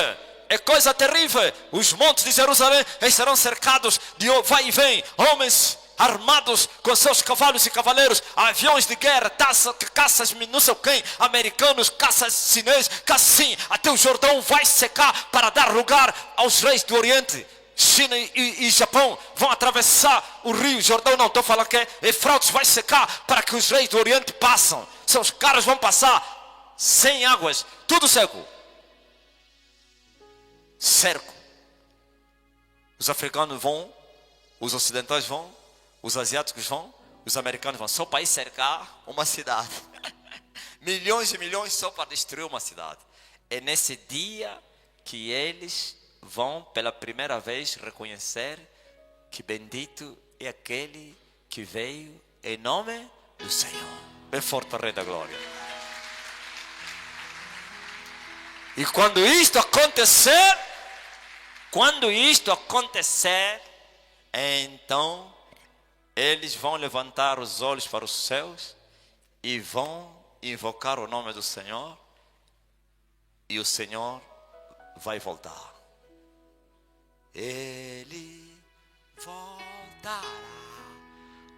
É coisa terrível. Os montes de Jerusalém serão cercados de vai e vem, homens armados com seus cavalos e cavaleiros, aviões de guerra, caças não sei quem, americanos, caças chineses, sim, até o Jordão vai secar para dar lugar aos reis do Oriente. China e Japão vão atravessar o rio Jordão, não estou falando que Eufrates vai secar para que os reis do Oriente passem. Seus carros vão passar sem águas, tudo seco. Cerco. Os africanos vão, os ocidentais vão, os asiáticos vão, os americanos vão, só para ir cercar uma cidade. Milhões e milhões só para destruir uma cidade. É nesse dia que eles vão pela primeira vez reconhecer que bendito é aquele que veio em nome do Senhor. Bem forte, Rei da Glória. E quando isto acontecer, então eles vão levantar os olhos para os céus e vão invocar o nome do Senhor, e o Senhor vai voltar. Ele voltará,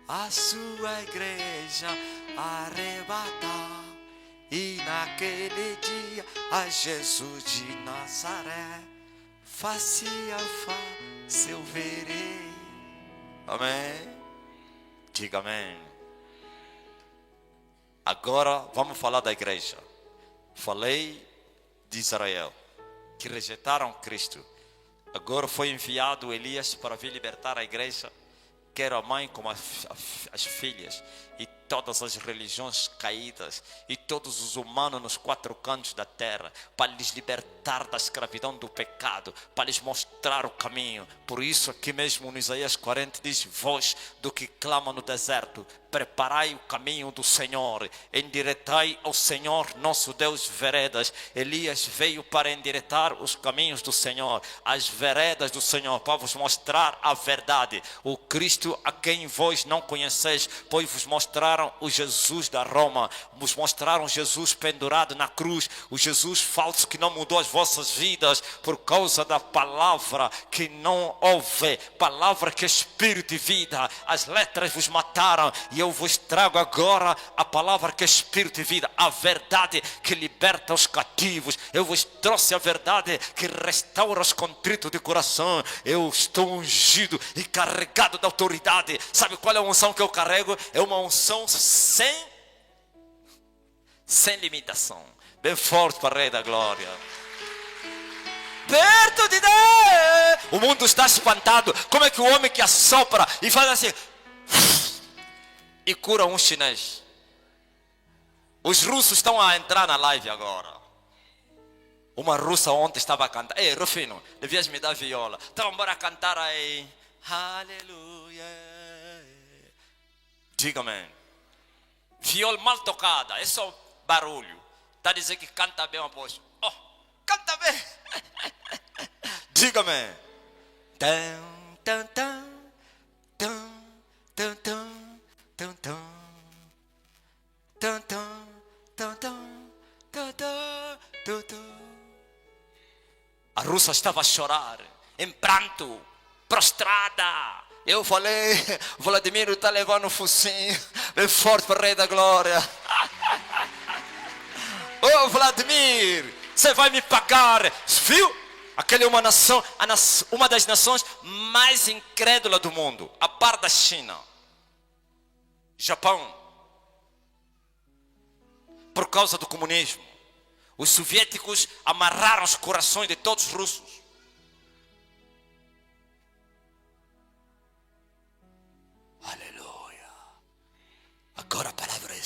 a sua igreja arrebatar, e naquele dia a Jesus de Nazaré, face a face eu verei. Amém? Diga amém. Agora vamos falar da igreja. Falei de Israel, que rejeitaram Cristo. Agora foi enviado Elias para vir libertar a igreja, quer a mãe como as filhas. E todas as religiões caídas e todos os humanos nos quatro cantos da terra, para lhes libertar da escravidão do pecado, para lhes mostrar o caminho. Por isso aqui mesmo no Isaías 40 diz: voz do que clama no deserto, preparai o caminho do Senhor, endireitai ao Senhor nosso Deus veredas. Elias veio para endireitar os caminhos do Senhor, as veredas do Senhor, para vos mostrar a verdade, o Cristo a quem vós não conheceis, pois vos mostraram o Jesus da Roma, vos mostraram Jesus pendurado na cruz, o Jesus falso que não mudou as vossas vidas por causa da palavra que não ouve, palavra que é espírito e vida. As letras vos mataram e eu vos trago agora a palavra que é espírito e vida, a verdade que liberta os cativos. Eu vos trouxe a verdade que restaura os contritos de coração. Eu estou ungido e carregado da autoridade. Sabe qual é a unção que eu carrego? É uma unção sem limitação. Bem forte para o Rei da Glória. Perto de Deus. O mundo está espantado. Como é que o homem que assopra e faz assim e cura um chinês? Os russos estão a entrar na live agora. Uma russa ontem estava a cantar. Ei, Rufino, devias me dar viola. Então bora cantar aí. Aleluia. Diga-me. Viola mal tocada, é só barulho. Está dizendo que canta bem, apóstolo. Oh, canta bem. Diga-me. Tam, tam, tam, tam, tam, tam, tam, tam, tam, tam, tam, tam, tam, tam. A russa estava a chorar, em pranto, prostrada. Eu falei: Vladimir está levando o focinho. Bem forte para o Rei da Glória. Oh, Vladimir, você vai me pagar. Viu? Aquela é uma nação, uma das nações mais incrédulas do mundo, a par da China. Japão. Por causa do comunismo, os soviéticos amarraram os corações de todos os russos. Aleluia. Agora a palavra é: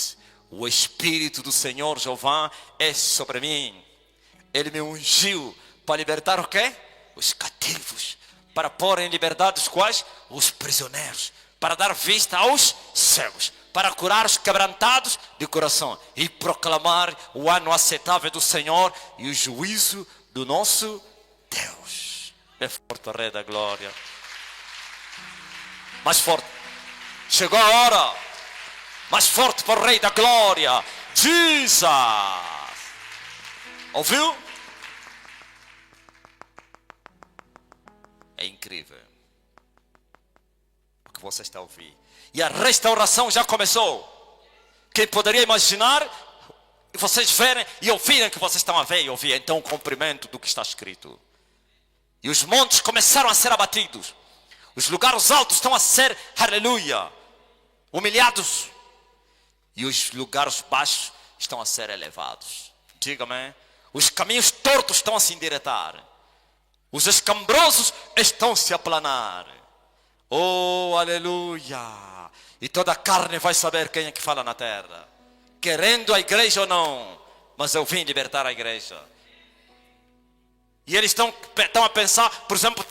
o Espírito do Senhor Jeová é sobre mim. Ele me ungiu para libertar o quê? Os cativos. Para pôr em liberdade os quais? Os prisioneiros. Para dar vista aos cegos. Para curar os quebrantados de coração. E proclamar o ano aceitável do Senhor e o juízo do nosso Deus. É forte, Rei da Glória. Mais forte. Chegou a hora. Mais forte para o Rei da Glória. Jesus. Ouviu? É incrível o que você está a ouvir. E a restauração já começou. Quem poderia imaginar? E vocês verem e ouvirem que vocês estão a ver e ouvir. Então o cumprimento do que está escrito. E os montes começaram a ser abatidos. Os lugares altos estão a ser, aleluia, humilhados. E os lugares baixos estão a ser elevados. Diga-me. Os caminhos tortos estão a se endireitar. Os escambrosos estão a se aplanar. Oh, aleluia. E toda a carne vai saber quem é que fala na terra. Querendo a igreja ou não. Mas eu vim libertar a igreja. E eles estão a pensar, por exemplo,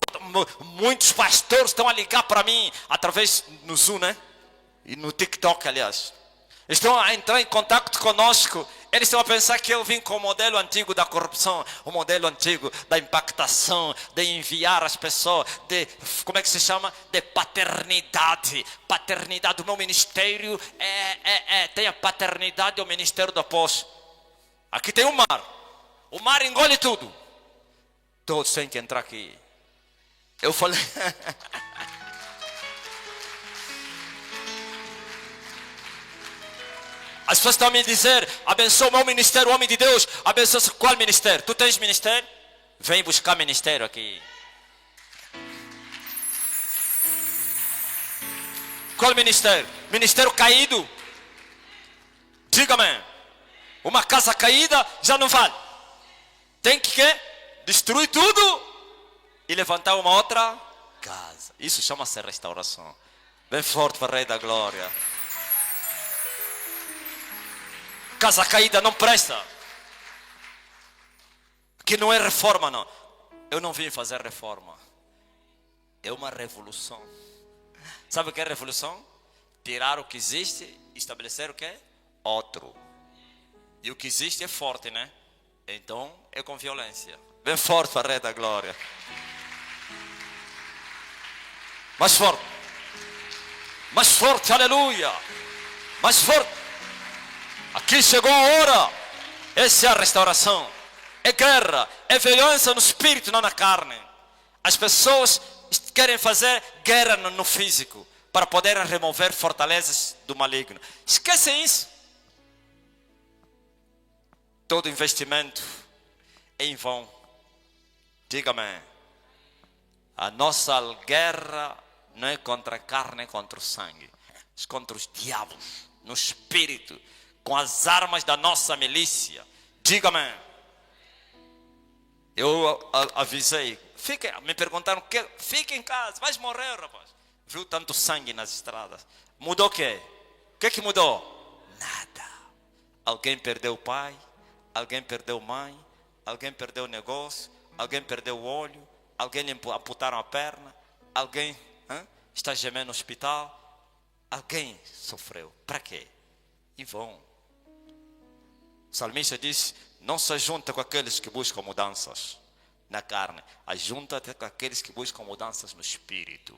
muitos pastores estão a ligar para mim através no Zoom, né? E no TikTok, aliás. Estão a entrar em contato conosco. Eles estão a pensar que eu vim com o modelo antigo da corrupção, o modelo antigo da impactação, de enviar as pessoas, de, como é que se chama? De paternidade. Paternidade. O meu ministério tem a paternidade do ministério do apóstolo. Aqui tem o mar. O mar engole tudo. Todos têm que entrar aqui. Eu falei... As pessoas estão a me dizer: abençoa o meu ministério, homem de Deus. Abençoa. Qual ministério? Tu tens ministério? Vem buscar ministério aqui. Qual ministério? Ministério caído? Diga-me. Uma casa caída já não vale. Tem que quê? Destruir tudo e levantar uma outra casa. Isso chama-se restauração. Bem forte para o Rei da Glória. Casa caída não presta. Que não é reforma, não. Eu não vim fazer reforma. É uma revolução. Sabe o que é revolução? Tirar o que existe e estabelecer o que é? Outro. E o que existe é forte, né? Então é com violência. Bem forte para a Rei da Glória. Mais forte. Mais forte, aleluia. Mais forte. Aqui chegou a hora. Essa é a restauração. É guerra, é violência no espírito, não na carne. As pessoas querem fazer guerra no físico para poderem remover fortalezas do maligno. Esquecem isso. Todo investimento é em vão. Diga-me. A nossa guerra não é contra a carne, é contra o sangue. É contra os diabos, no espírito, com as armas da nossa milícia. Diga-me. Eu avisei, me perguntaram, fica em casa, vais morrer, rapaz. Viu tanto sangue nas estradas. Mudou o quê? O que mudou? Nada. Alguém perdeu o pai, alguém perdeu mãe, alguém perdeu o negócio, alguém perdeu o olho, alguém lhe amputaram a perna, alguém está gemendo no hospital, alguém sofreu. Para quê? Em vão. O salmista disse, não se junta com aqueles que buscam mudanças na carne. Ajunta-te com aqueles que buscam mudanças no espírito.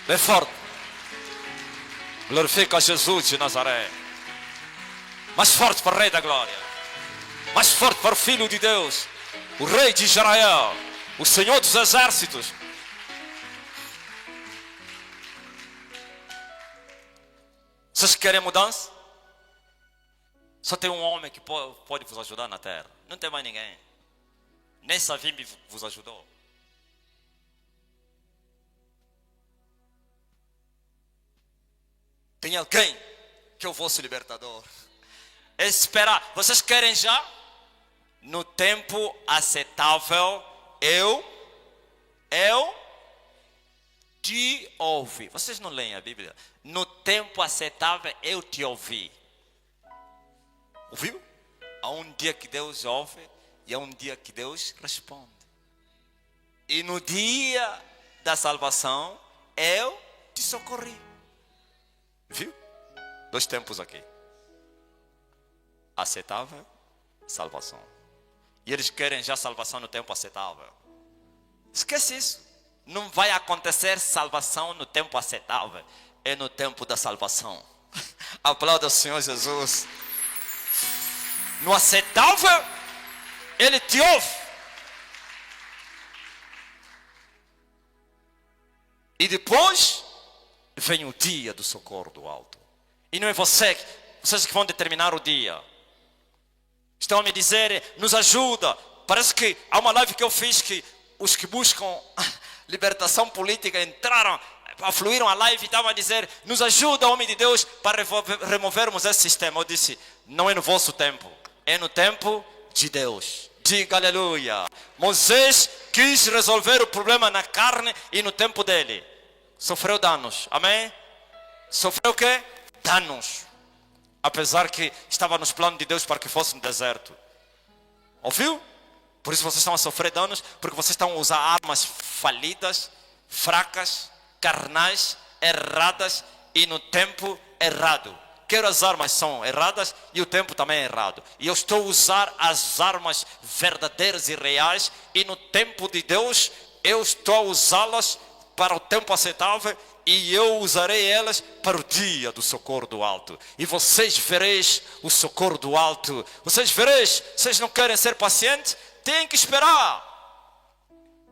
Bem forte. Glorifica Jesus de Nazaré. Mais forte para o Rei da Glória. Mais forte para o Filho de Deus. O Rei de Israel. O Senhor dos Exércitos. Vocês querem mudança? Só tem um homem que pode vos ajudar na terra. Não tem mais ninguém. Nem Savim vos ajudou. Tem alguém que é o vosso libertador. Esperar. Vocês querem já? No tempo aceitável, eu te ouvi. Vocês não leem a Bíblia? No tempo aceitável eu te ouvi. Ouviu? Há um dia que Deus ouve e há um dia que Deus responde. E no dia da salvação eu te socorri. Viu? 2 tempos aqui. Aceitável, salvação. E eles querem já salvação no tempo aceitável. Esquece isso. Não vai acontecer salvação no tempo aceitável. É no tempo da salvação. Aplauda o Senhor Jesus. No aceitável, Ele te ouve. E depois, vem o dia do socorro do alto. E não é vocês que vão determinar o dia. Estão a me dizer, nos ajuda. Parece que há uma live que eu fiz que os que buscam libertação política entraram, afluíram a live e estavam a dizer, nos ajuda, homem de Deus, para removermos esse sistema. Eu disse, não é no vosso tempo, é no tempo de Deus. Diga aleluia. Moisés quis resolver o problema na carne e no tempo dele. Sofreu danos, amém? Sofreu o quê? Danos. Apesar que estava nos planos de Deus para que fosse no deserto. Ouviu? Por isso vocês estão a sofrer danos, porque vocês estão a usar armas falidas, fracas, carnais, erradas e no tempo errado. Quero as armas são erradas e o tempo também é errado. E eu estou a usar as armas verdadeiras e reais e no tempo de Deus eu estou a usá-las para o tempo aceitável e eu usarei elas para o dia do socorro do alto. E vocês vereis o socorro do alto. Vocês vereis, vocês não querem ser pacientes? Tem que esperar.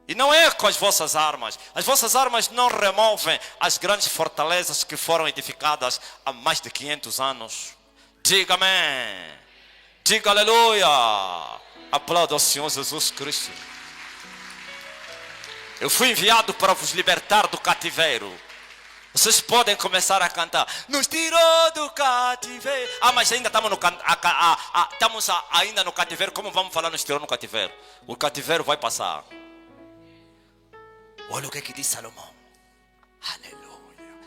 E não é com as vossas armas. As vossas armas não removem as grandes fortalezas que foram edificadas há mais de 500 anos. Diga amém. Diga aleluia. Aplauda ao Senhor Jesus Cristo. Eu fui enviado para vos libertar do cativeiro. Vocês podem começar a cantar. Nos tirou do cativeiro. Mas ainda estamos ainda no cativeiro. Como vamos falar nos tirou no cativeiro? O cativeiro vai passar. Olha o que diz Salomão. Aleluia.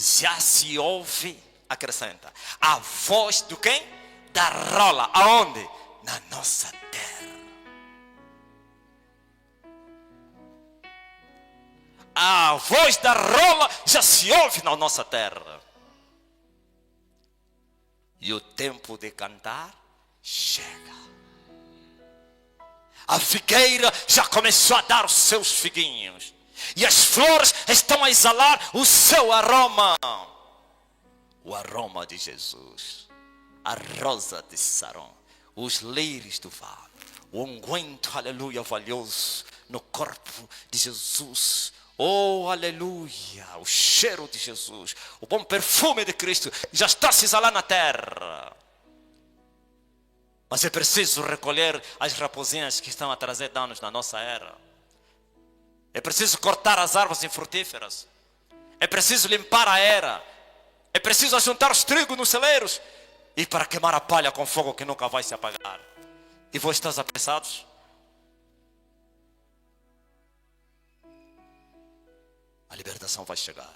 já se ouve, acrescenta, a voz do quem? Da rola. Aonde? Na nossa terra. A voz da rola já se ouve na nossa terra. E o tempo de cantar chega. A figueira já começou a dar os seus figuinhos. E as flores estão a exalar o seu aroma. O aroma de Jesus. A rosa de Saron. Os lírios do vale. O unguento, aleluia, valioso no corpo de Jesus. Oh, aleluia, o cheiro de Jesus, o bom perfume de Cristo já está se exalando na terra. Mas é preciso recolher as raposinhas que estão a trazer danos na nossa era. É preciso cortar as árvores infrutíferas. É preciso limpar a era. É preciso ajuntar os trigos nos celeiros e para queimar a palha com fogo que nunca vai se apagar. E vós estás apressados? A libertação vai chegar.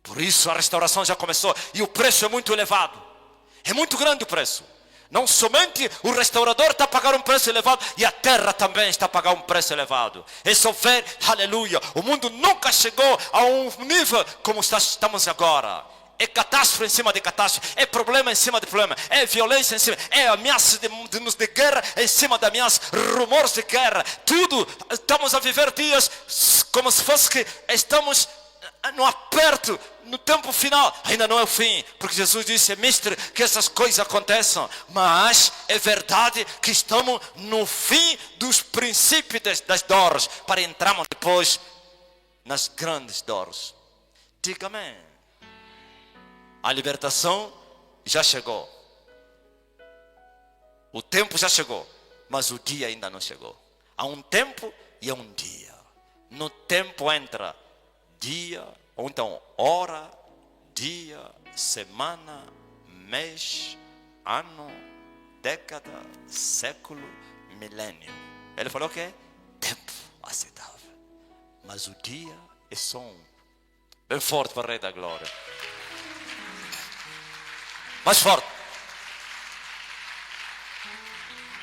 Por isso a restauração já começou. E o preço é muito elevado. É muito grande o preço. Não somente o restaurador está a pagar um preço elevado, e a terra também está a pagar um preço elevado. É só ver, aleluia, o mundo nunca chegou a um nível como estamos agora. É catástrofe em cima de catástrofe, é problema em cima de problema, é violência em cima, é ameaça de guerra em cima de ameaça, rumores de guerra, tudo. Estamos a viver dias como se fosse que estamos no aperto, no tempo final. Ainda não é o fim, porque Jesus disse, é mestre, que essas coisas aconteçam, mas é verdade que estamos no fim dos princípios das dores, para entrarmos depois nas grandes dores. Diga amém. A libertação já chegou. O tempo já chegou, mas o dia ainda não chegou. Há um tempo e há um dia. No tempo entra dia, ou então hora, dia, semana, mês, ano, década, século, milênio. Ele falou que é tempo aceitável. Mas o dia é só um. Bem forte para o Rei da Glória. Mais forte.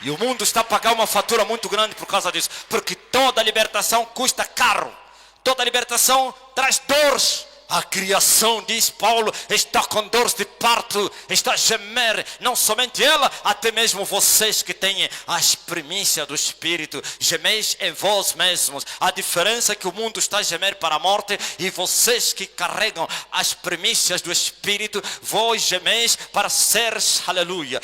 E o mundo está a pagar uma fatura muito grande por causa disso. Porque toda libertação custa caro. Toda libertação traz dores. A criação, diz Paulo, está com dores de parto, está a gemer. Não somente ela, até mesmo vocês que têm as primícias do Espírito. Gemeis em vós mesmos. A diferença é que o mundo está a gemer para a morte, e vocês que carregam as primícias do Espírito, vós gemeis para seres, aleluia,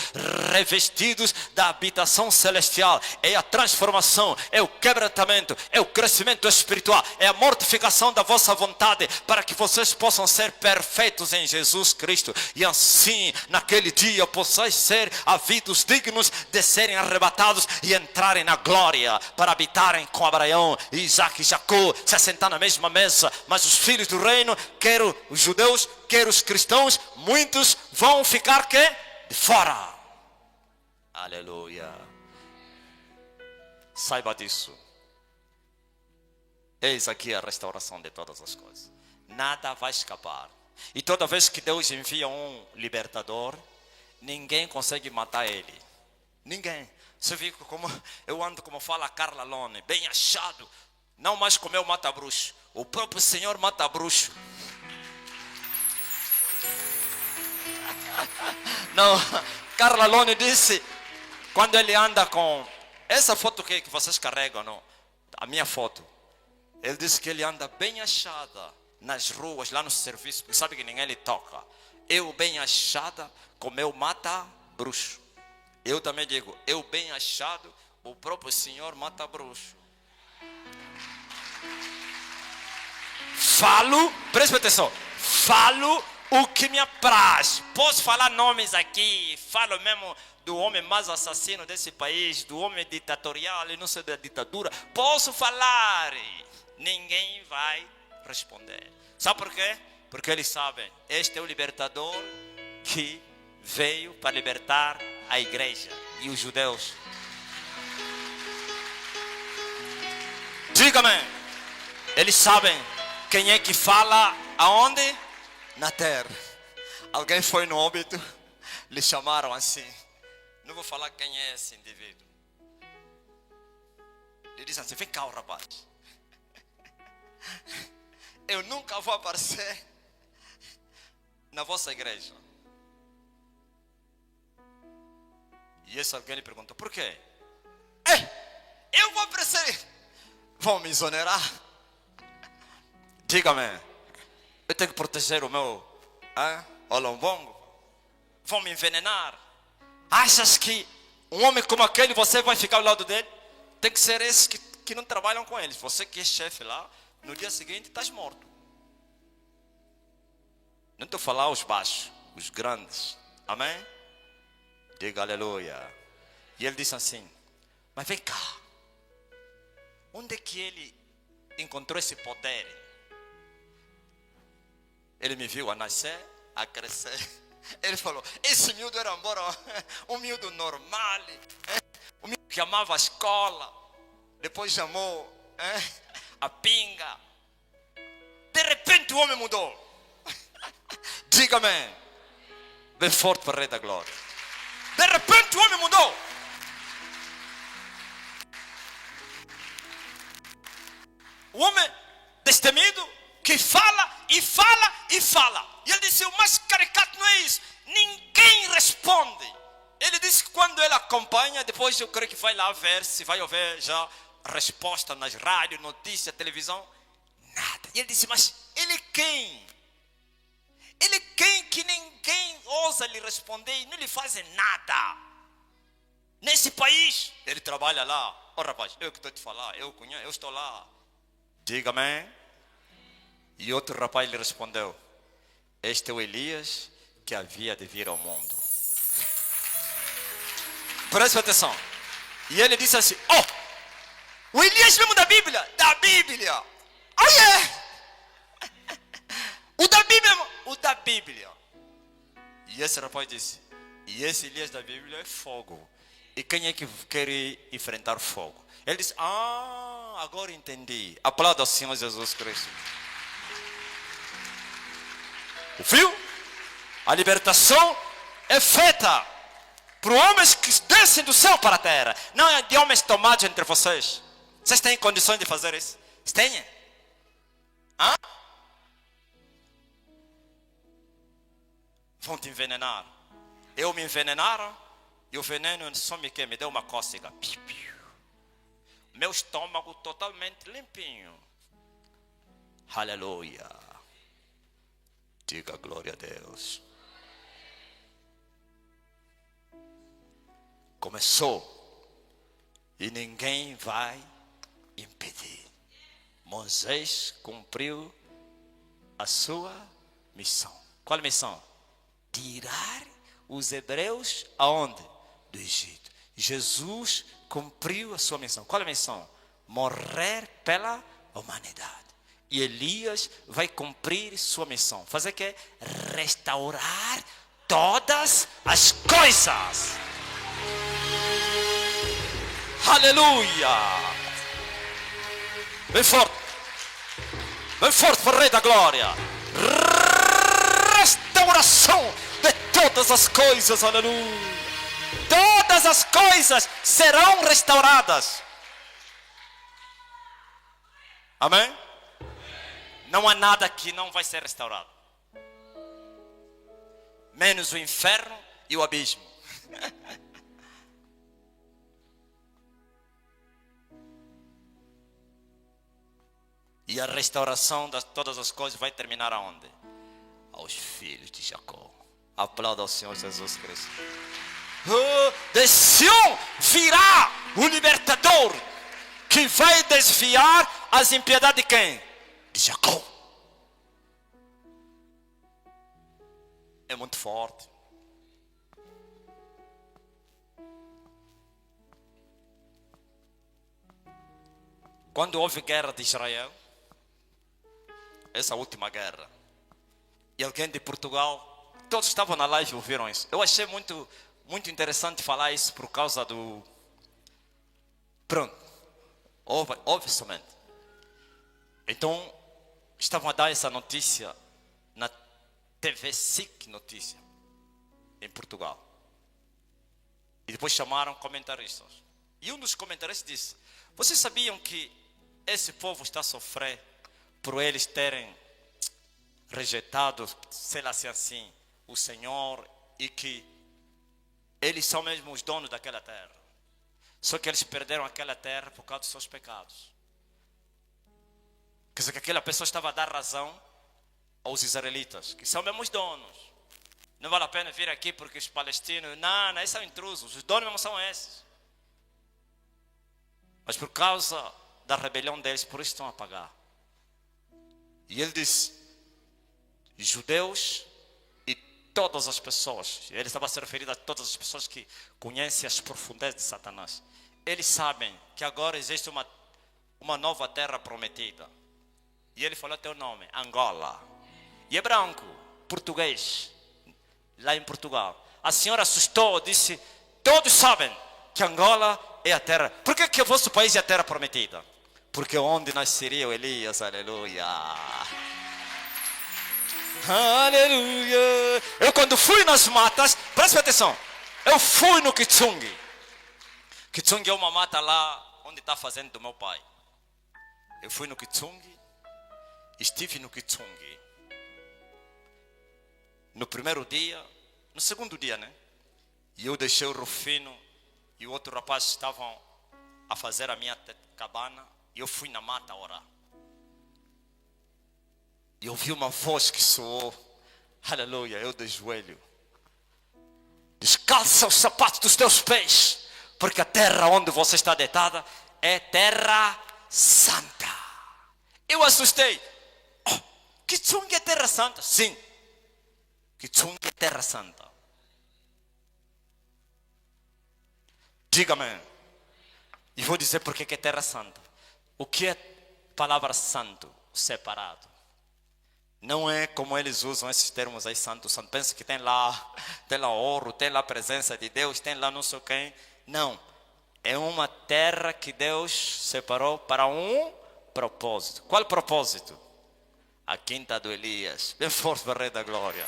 revestidos da habitação celestial. É a transformação, é o quebrantamento, é o crescimento espiritual, é a mortificação da vossa vontade, para que vocês possam ser perfeitos em Jesus Cristo, e assim naquele dia possais ser havidos dignos de serem arrebatados e entrarem na glória, para habitarem com Abraão, Isaac e Jacó, se assentar na mesma mesa. Mas os filhos do reino, quer os judeus, quer os cristãos, muitos vão ficar que? De fora. Aleluia. Saiba disso. Eis aqui a restauração de todas as coisas. Nada vai escapar. E toda vez que Deus envia um libertador, ninguém consegue matar ele. Ninguém. Você vê como eu ando, como fala a Carla Lone, bem achado. Não mais como eu mata bruxo. O próprio Senhor mata bruxo. Não, Carla Lone disse, quando ele anda com essa foto que vocês carregam, não? A minha foto. Ele disse que ele anda bem achada nas ruas, lá no serviço, porque sabe que ninguém lhe toca. Eu bem achada, como eu mata bruxo. Eu também digo, eu bem achado, o próprio Senhor mata bruxo. Falo, preste atenção, falo o que me apraz. Posso falar nomes aqui, falo mesmo do homem mais assassino desse país, do homem ditatorial e não sei da ditadura. Posso falar, ninguém vai responder. Sabe por quê? Porque eles sabem, este é o libertador que veio para libertar a igreja e os judeus. Diga-me, eles sabem quem é que fala aonde? na terra. Alguém foi no óbito, lhe chamaram assim. Não vou falar quem é esse indivíduo. Ele disse assim: vem cá, rapaz. Eu nunca vou aparecer na vossa igreja. E esse alguém lhe perguntou: por quê? Eu vou aparecer. Vão me exonerar? Diga-me. Eu tenho que proteger o meu olombongo. Vão me envenenar. Achas que um homem como aquele, você vai ficar ao lado dele? Tem que ser esses que não trabalham com eles. Você que é chefe lá, no dia seguinte estás morto. Não estou a falar os baixos, os grandes. Amém? Diga aleluia. E ele disse assim: mas vem cá. Onde é que ele encontrou esse poder? Ele me viu a nascer, a crescer. Ele falou: esse miúdo era embora um miúdo normal, um miúdo que amava a escola, depois chamou a pinga. De repente o homem mudou. Diga-me, bem forte para o Rei da Glória. De repente o homem mudou. O homem destemido que fala e fala e fala. E ele disse: o mais caricato não é isso. Ninguém responde. Ele disse que quando ele acompanha, depois eu creio que vai lá ver se vai haver já resposta nas rádios, notícias, televisão. Nada. E ele disse: mas ele quem? Ele quem que ninguém ousa lhe responder e não lhe fazem nada. Nesse país, ele trabalha lá. Ó rapaz, eu que estou te falar, eu conheço, eu estou lá. Diga-me. E outro rapaz lhe respondeu: este é o Elias que havia de vir ao mundo. Preste atenção. E ele disse assim: o Elias mesmo da Bíblia? Da Bíblia. O da Bíblia. O da Bíblia. E esse rapaz disse: e esse Elias da Bíblia é fogo. E quem é que quer enfrentar fogo? Ele disse: agora entendi. Aplauda ao Senhor Jesus Cristo. Viu? A libertação é feita por homens que descem do céu para a terra. Não é de homens tomados entre vocês. Vocês têm condições de fazer isso? Vocês têm? Vão te envenenar. Eu me envenenaram e o veneno só me deu uma cócega. Meu estômago totalmente limpinho. Aleluia. Diga glória a Deus. Começou e ninguém vai impedir. Moisés cumpriu a sua missão. Qual missão? Tirar os hebreus aonde? Do Egito. Jesus cumpriu a sua missão. Qual é a missão? Morrer pela humanidade. E Elias vai cumprir sua missão. Fazer o quê? Restaurar todas as coisas. Aleluia. Bem forte. Bem forte para o Rei da Glória. Restauração de todas as coisas. Aleluia. Todas as coisas serão restauradas. Amém? Não há nada que não vai ser restaurado. Menos o inferno e o abismo. E a restauração de todas as coisas vai terminar aonde? Aos filhos de Jacó. Aplauda ao Senhor Jesus Cristo. De Sião virá o libertador, que vai desviar as impiedades de quem? De Jacó. É muito forte. Quando houve guerra de Israel, essa última guerra, e alguém de Portugal, todos estavam na live e ouviram isso. Eu achei muito interessante falar isso por causa do... Pronto, ouve somente. Então, estavam a dar essa notícia TV SIC Notícia, em Portugal. E depois chamaram comentaristas. E um dos comentaristas disse: vocês sabiam que esse povo está a sofrer por eles terem rejeitado, sei lá se é assim, o Senhor, e que eles são mesmo os donos daquela terra. Só que eles perderam aquela terra por causa dos seus pecados. Quer dizer que aquela pessoa estava a dar razão aos israelitas, que são mesmo os donos. Não vale a pena vir aqui porque os palestinos, não, esses são intrusos, os donos mesmo são esses. Mas por causa da rebelião deles, por isso estão a pagar. E ele disse: judeus e todas as pessoas, ele estava a se referir a todas as pessoas que conhecem as profundezas de Satanás, eles sabem que agora existe uma nova terra prometida. E ele falou teu nome, Angola. E é branco, português, lá em Portugal. A senhora assustou, disse: todos sabem que Angola é a terra. Por que o vosso país é a terra prometida? Porque onde nasceria o Elias, aleluia. Aleluia. Eu quando fui nas matas, presta atenção, eu fui no Kichung. Kichung é uma mata lá onde está a fazenda do meu pai. Eu fui no Kichung, estive no Kichung. No primeiro dia, no segundo dia, né? E eu deixei o Rufino e o outro rapaz estavam a fazer a minha cabana. E eu fui na mata orar. E eu ouvi uma voz que soou, aleluia, eu de joelho: descalça os sapatos dos teus pés, porque a terra onde você está deitada é terra santa. Eu assustei. Oh, Kichung é terra santa? Sim, Kichung é terra santa. Diga-me. E vou dizer porque que é terra santa. O que é palavra santo? Separado. Não é como eles usam esses termos aí, santo, santo. Pensa que tem lá ouro, tem lá a presença de Deus, tem lá não sei quem. Não. É uma terra que Deus separou para um propósito. Qual propósito? A quinta do Elias. Bem forte, Rei da Glória.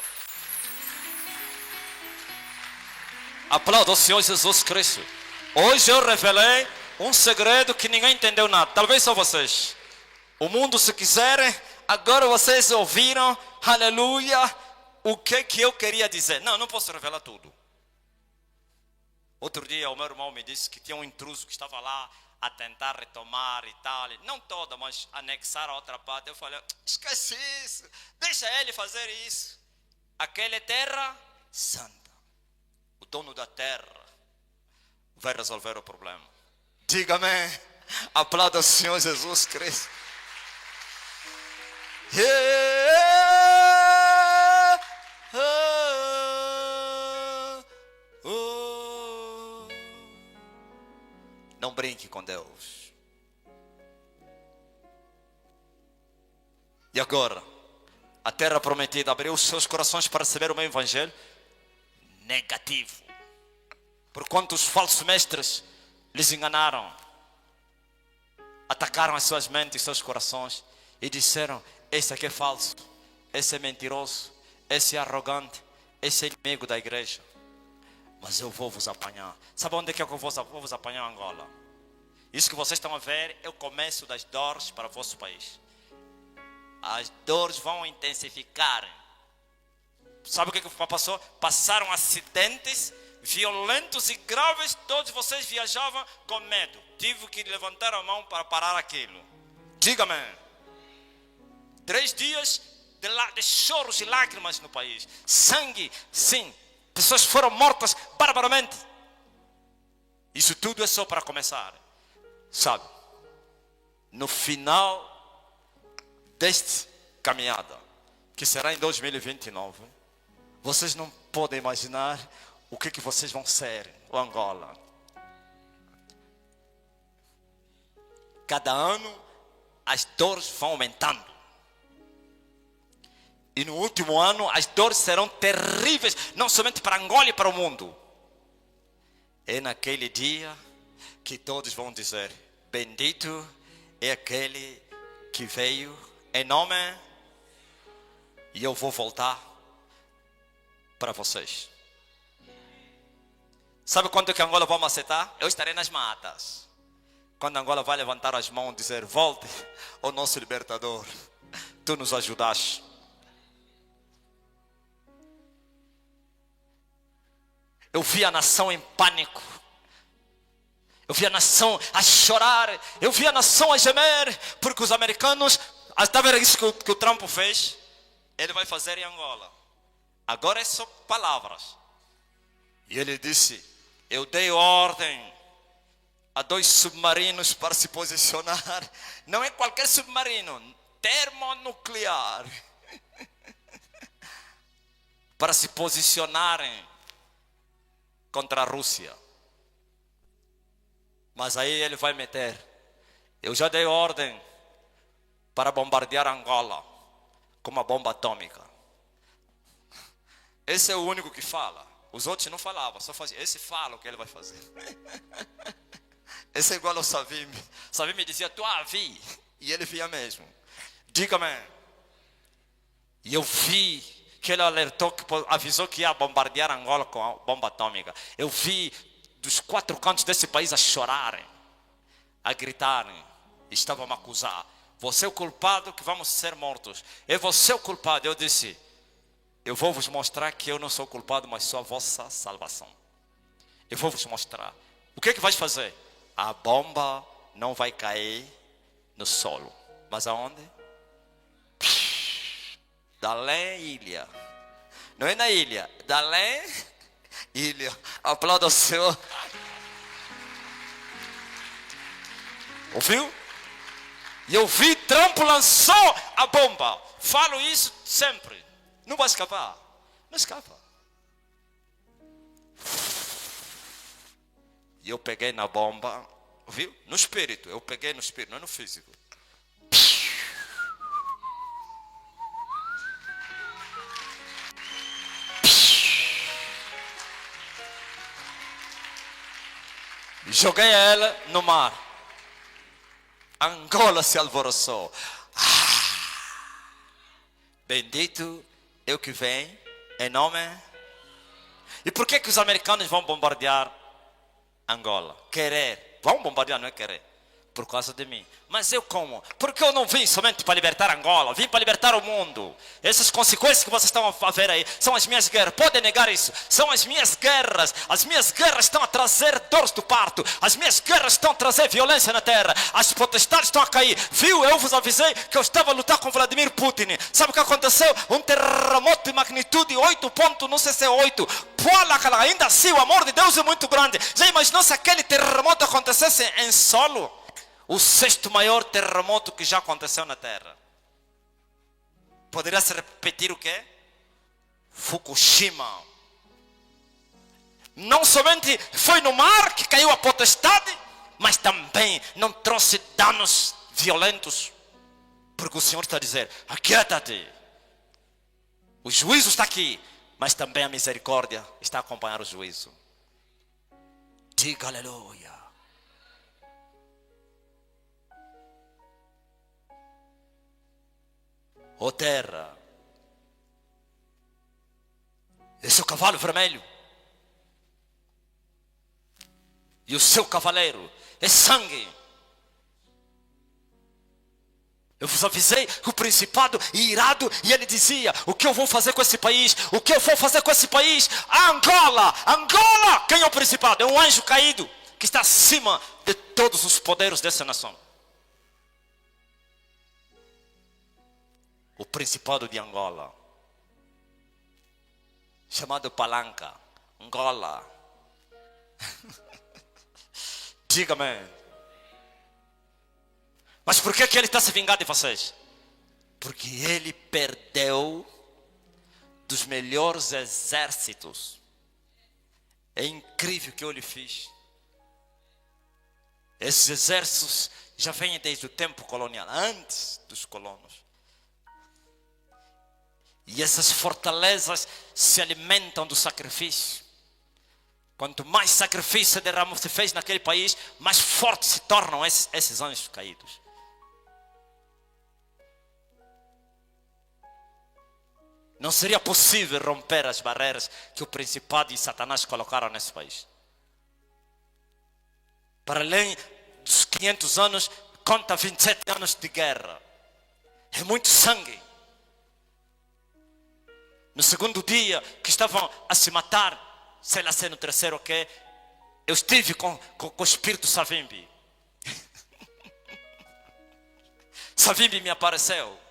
Aplauda o Senhor Jesus Cristo. Hoje eu revelei um segredo que ninguém entendeu nada. Talvez só vocês. O mundo, se quiserem, agora vocês ouviram, aleluia, o que eu queria dizer. Não posso revelar tudo. Outro dia o meu irmão me disse que tinha um intruso que estava lá a tentar retomar e tal. Não toda, mas anexar a outra parte. Eu falei: esquece isso, deixa ele fazer isso. Aquela é terra santa. O dono da terra vai resolver o problema. Diga-me, aplauda o Senhor Jesus Cristo. Não brinque com Deus. E agora, a terra prometida abriu os seus corações para receber o meu evangelho? Negativo. Porquanto os falsos mestres lhes enganaram, atacaram as suas mentes e seus corações e disseram: esse aqui é falso, esse é mentiroso, esse é arrogante, esse é inimigo da igreja. Mas eu vou vos apanhar. Sabe onde é que eu vou vos apanhar, Angola? Isso que vocês estão a ver é o começo das dores para o vosso país. As dores vão intensificar. Sabe o que passou? Passaram acidentes violentos e graves. Todos vocês viajavam com medo. Tive que levantar a mão para parar aquilo. Diga-me. 3 dias de choros e lágrimas no país. Sangue, sim. Pessoas foram mortas barbaramente. Isso tudo é só para começar. Sabe, no final deste caminhada, que será em 2029, vocês não podem imaginar o que vocês vão ser, o Angola. Cada ano as dores vão aumentando. E no último ano as dores serão terríveis, não somente para Angola e para o mundo. É naquele dia que todos vão dizer: bendito é aquele que veio em nome, e eu vou voltar para vocês. Sabe quando que Angola vamos aceitar? Eu estarei nas matas. Quando Angola vai levantar as mãos e dizer: volte, ó nosso libertador, tu nos ajudaste. Eu vi a nação em pânico. Eu vi a nação a chorar. Eu vi a nação a gemer. Porque os americanos, está vendo isso que o Trump fez? Ele vai fazer em Angola. Agora é só palavras. E ele disse: eu dei ordem a 2 submarinos para se posicionar. Não é qualquer submarino, termonuclear. Para se posicionarem contra a Rússia. Mas aí ele vai meter: eu já dei ordem para bombardear Angola com uma bomba atômica. Esse é o único que fala. Os outros não falavam, só faziam. Esse fala o que ele vai fazer. Esse é igual ao Savim. Savim me dizia: tu vi. E ele via mesmo. Diga-me. E eu vi que ele alertou, que avisou que ia bombardear Angola com a bomba atômica. Eu vi dos 4 cantos desse país a chorarem, a gritarem. Estavam a me acusar: você é o culpado que vamos ser mortos. É você o culpado. Eu disse: eu vou vos mostrar que eu não sou culpado, mas sou a vossa salvação. Eu vou vos mostrar. O que é que vais fazer? A bomba não vai cair no solo. Mas aonde? Dalém, ilha. Não é na ilha. Dalém, ilha. Aplauda o Senhor. Ouviu? E eu vi, Trump lançou a bomba. Falo isso sempre. Não vai escapar. Não escapa. E eu peguei na bomba. Viu? No espírito. Eu peguei no espírito, não é no físico. E joguei ela no mar. Angola se alvoroçou. Bendito é o que vem em nome. E por que os americanos vão bombardear Angola? Querer. Vão bombardear, não é querer. Por causa de mim. Mas eu como? Porque eu não vim somente para libertar Angola. Vim para libertar o mundo. Essas consequências que vocês estão a ver aí são as minhas guerras. Podem negar isso? São as minhas guerras. As minhas guerras estão a trazer dores do parto. As minhas guerras estão a trazer violência na terra. As potestades estão a cair. Viu? Eu vos avisei que eu estava a lutar com Vladimir Putin. Sabe o que aconteceu? Um terremoto de magnitude 8 ponto, não sei se é 8. Ainda assim o amor de Deus é muito grande. Já imaginou se aquele terremoto acontecesse em solo? O 6º maior terremoto que já aconteceu na Terra. Poderia se repetir o quê? Fukushima. Não somente foi no mar que caiu a potestade, mas também não trouxe danos violentos. Porque o Senhor está a dizer: aquieta-te. O juízo está aqui, mas também a misericórdia está a acompanhar o juízo. Diga aleluia. Ó terra, esse é o cavalo vermelho. E o seu cavaleiro é sangue. Eu vos avisei que o principado irado, e ele dizia: o que eu vou fazer com esse país? O que eu vou fazer com esse país? Angola! Angola! Quem é o principado? É um anjo caído que está acima de todos os poderes dessa nação. O principado de Angola, chamado Palanca, Angola. Diga-me. Mas por que ele está se vingando de vocês? Porque ele perdeu dos melhores exércitos. É incrível o que eu lhe fiz. Esses exércitos já vêm desde o tempo colonial, antes dos colonos. E essas fortalezas se alimentam do sacrifício. Quanto mais sacrifício se fez naquele país, mais fortes se tornam esses anjos caídos. não seria possível romper as barreiras que o principado e Satanás colocaram nesse país. Para além dos 500 anos, conta 27 anos de guerra. É muito sangue. No segundo dia que estavam a se matar, sei lá se no terceiro que eu estive com o espírito Savimbi. Savimbi me apareceu.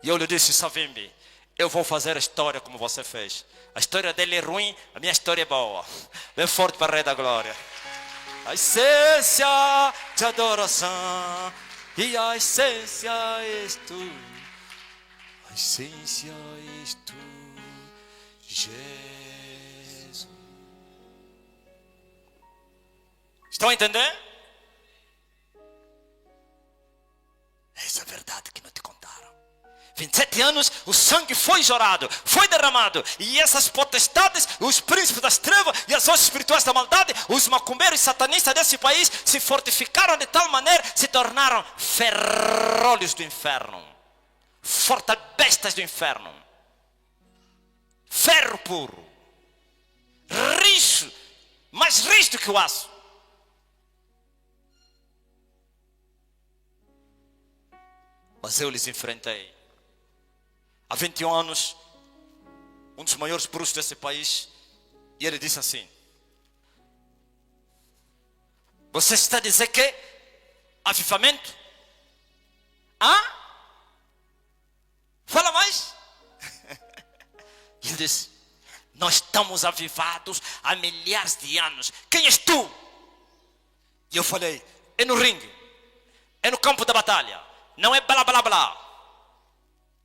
E eu lhe disse: Savimbi, eu vou fazer a história como você fez. A história dele é ruim, a minha história é boa. Bem forte para o Rei da Glória. A essência de adoração, e a essência és tu. A essência és tu, Jesus. Estão a entender? Essa é a verdade que não te contaram. 27 anos, o sangue foi jorado, foi derramado. E essas potestades, os príncipes das trevas e as hostes espirituais da maldade, os macumbeiros e satanistas desse país, se fortificaram de tal maneira, se tornaram ferrolhos do inferno. Fortalezas do inferno. Ferro puro. Rijo, mais rijo do que o aço. Mas eu lhes enfrentei. Há 21 anos, um dos maiores bruxos desse país, e ele disse assim: você está a dizer que avivamento? Fala mais. E ele disse: nós estamos avivados há milhares de anos. Quem és tu? E eu falei: é no ringue, é no campo da batalha, não é blá blá blá.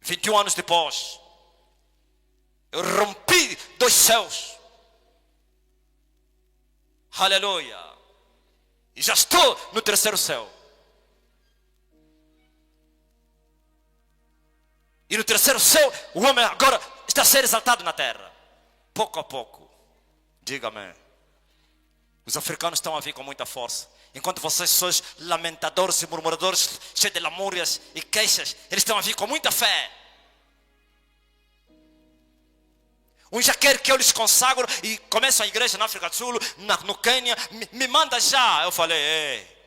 21 anos depois, eu rompi 2 céus. Aleluia. E já estou no 3º céu. E no 3º céu, o homem agora está a ser exaltado na terra. Pouco a pouco. Diga amém. Os africanos estão a vir com muita força. Enquanto vocês sois lamentadores e murmuradores, cheios de lamúrias e queixas, eles estão a vir com muita fé. Uns já querem que eu lhes consagro e começam a igreja na África do Sul, no Quênia, me manda já. Eu falei: ei,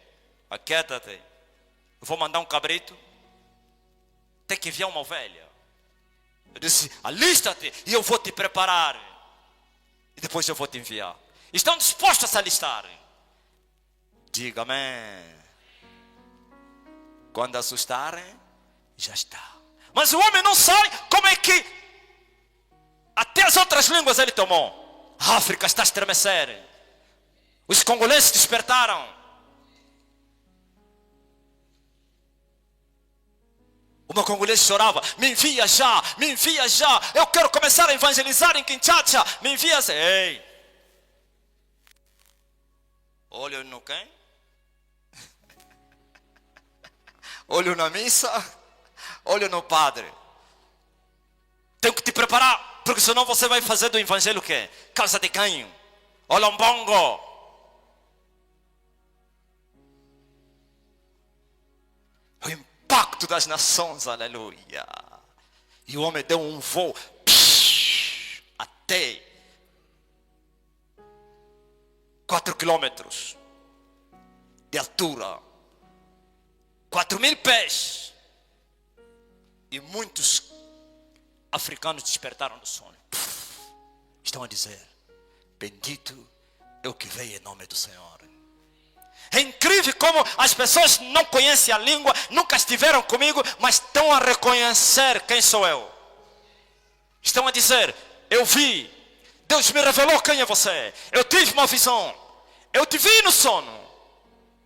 aquieta-te. Eu vou mandar um cabrito, tem que enviar uma ovelha. Eu disse: alista-te e eu vou te preparar. E depois eu vou te enviar. Estão dispostos a se alistarem? Diga amém. Quando assustarem, já está. Mas o homem não sabe como é que até as outras línguas ele tomou. A África está a estremecer. Os congoleses despertaram. Uma congolesa chorava: me envia já, me envia já. Eu quero começar a evangelizar em Kinshasa. Me envia. Ei, olho no quem? Olho na missa, olho no padre. Tenho que te preparar, porque senão você vai fazer do evangelho o quê? Casa de ganho, olombongo. O impacto das nações, aleluia. E o homem deu um voo até 4 quilômetros de altura. 4.000 pés. E muitos africanos despertaram do sono. Estão a dizer: bendito é o que veio em nome do Senhor. É incrível como as pessoas não conhecem a língua, nunca estiveram comigo, mas estão a reconhecer quem sou eu. Estão a dizer: eu vi, Deus me revelou quem é você. Eu tive uma visão, eu te vi no sono.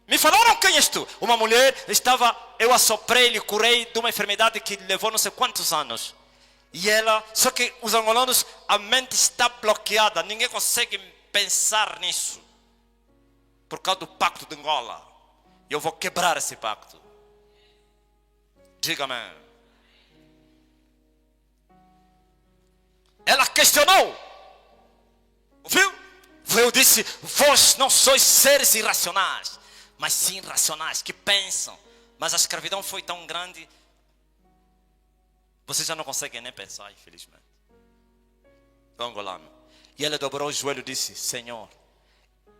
Me falaram: quem és tu? Uma mulher estava, eu assoprei-lhe, curei de uma enfermidade que levou não sei quantos anos. E ela, só que os angolanos, a mente está bloqueada, ninguém consegue pensar nisso. Por causa do pacto de Angola. Eu vou quebrar esse pacto. Diga amém. Ela questionou. Ouviu? Eu disse: vós não sois seres irracionais, mas sim racionais, que pensam. Mas a escravidão foi tão grande. Vocês já não conseguem nem pensar, infelizmente. O angolano. E ele dobrou o joelho e disse: Senhor,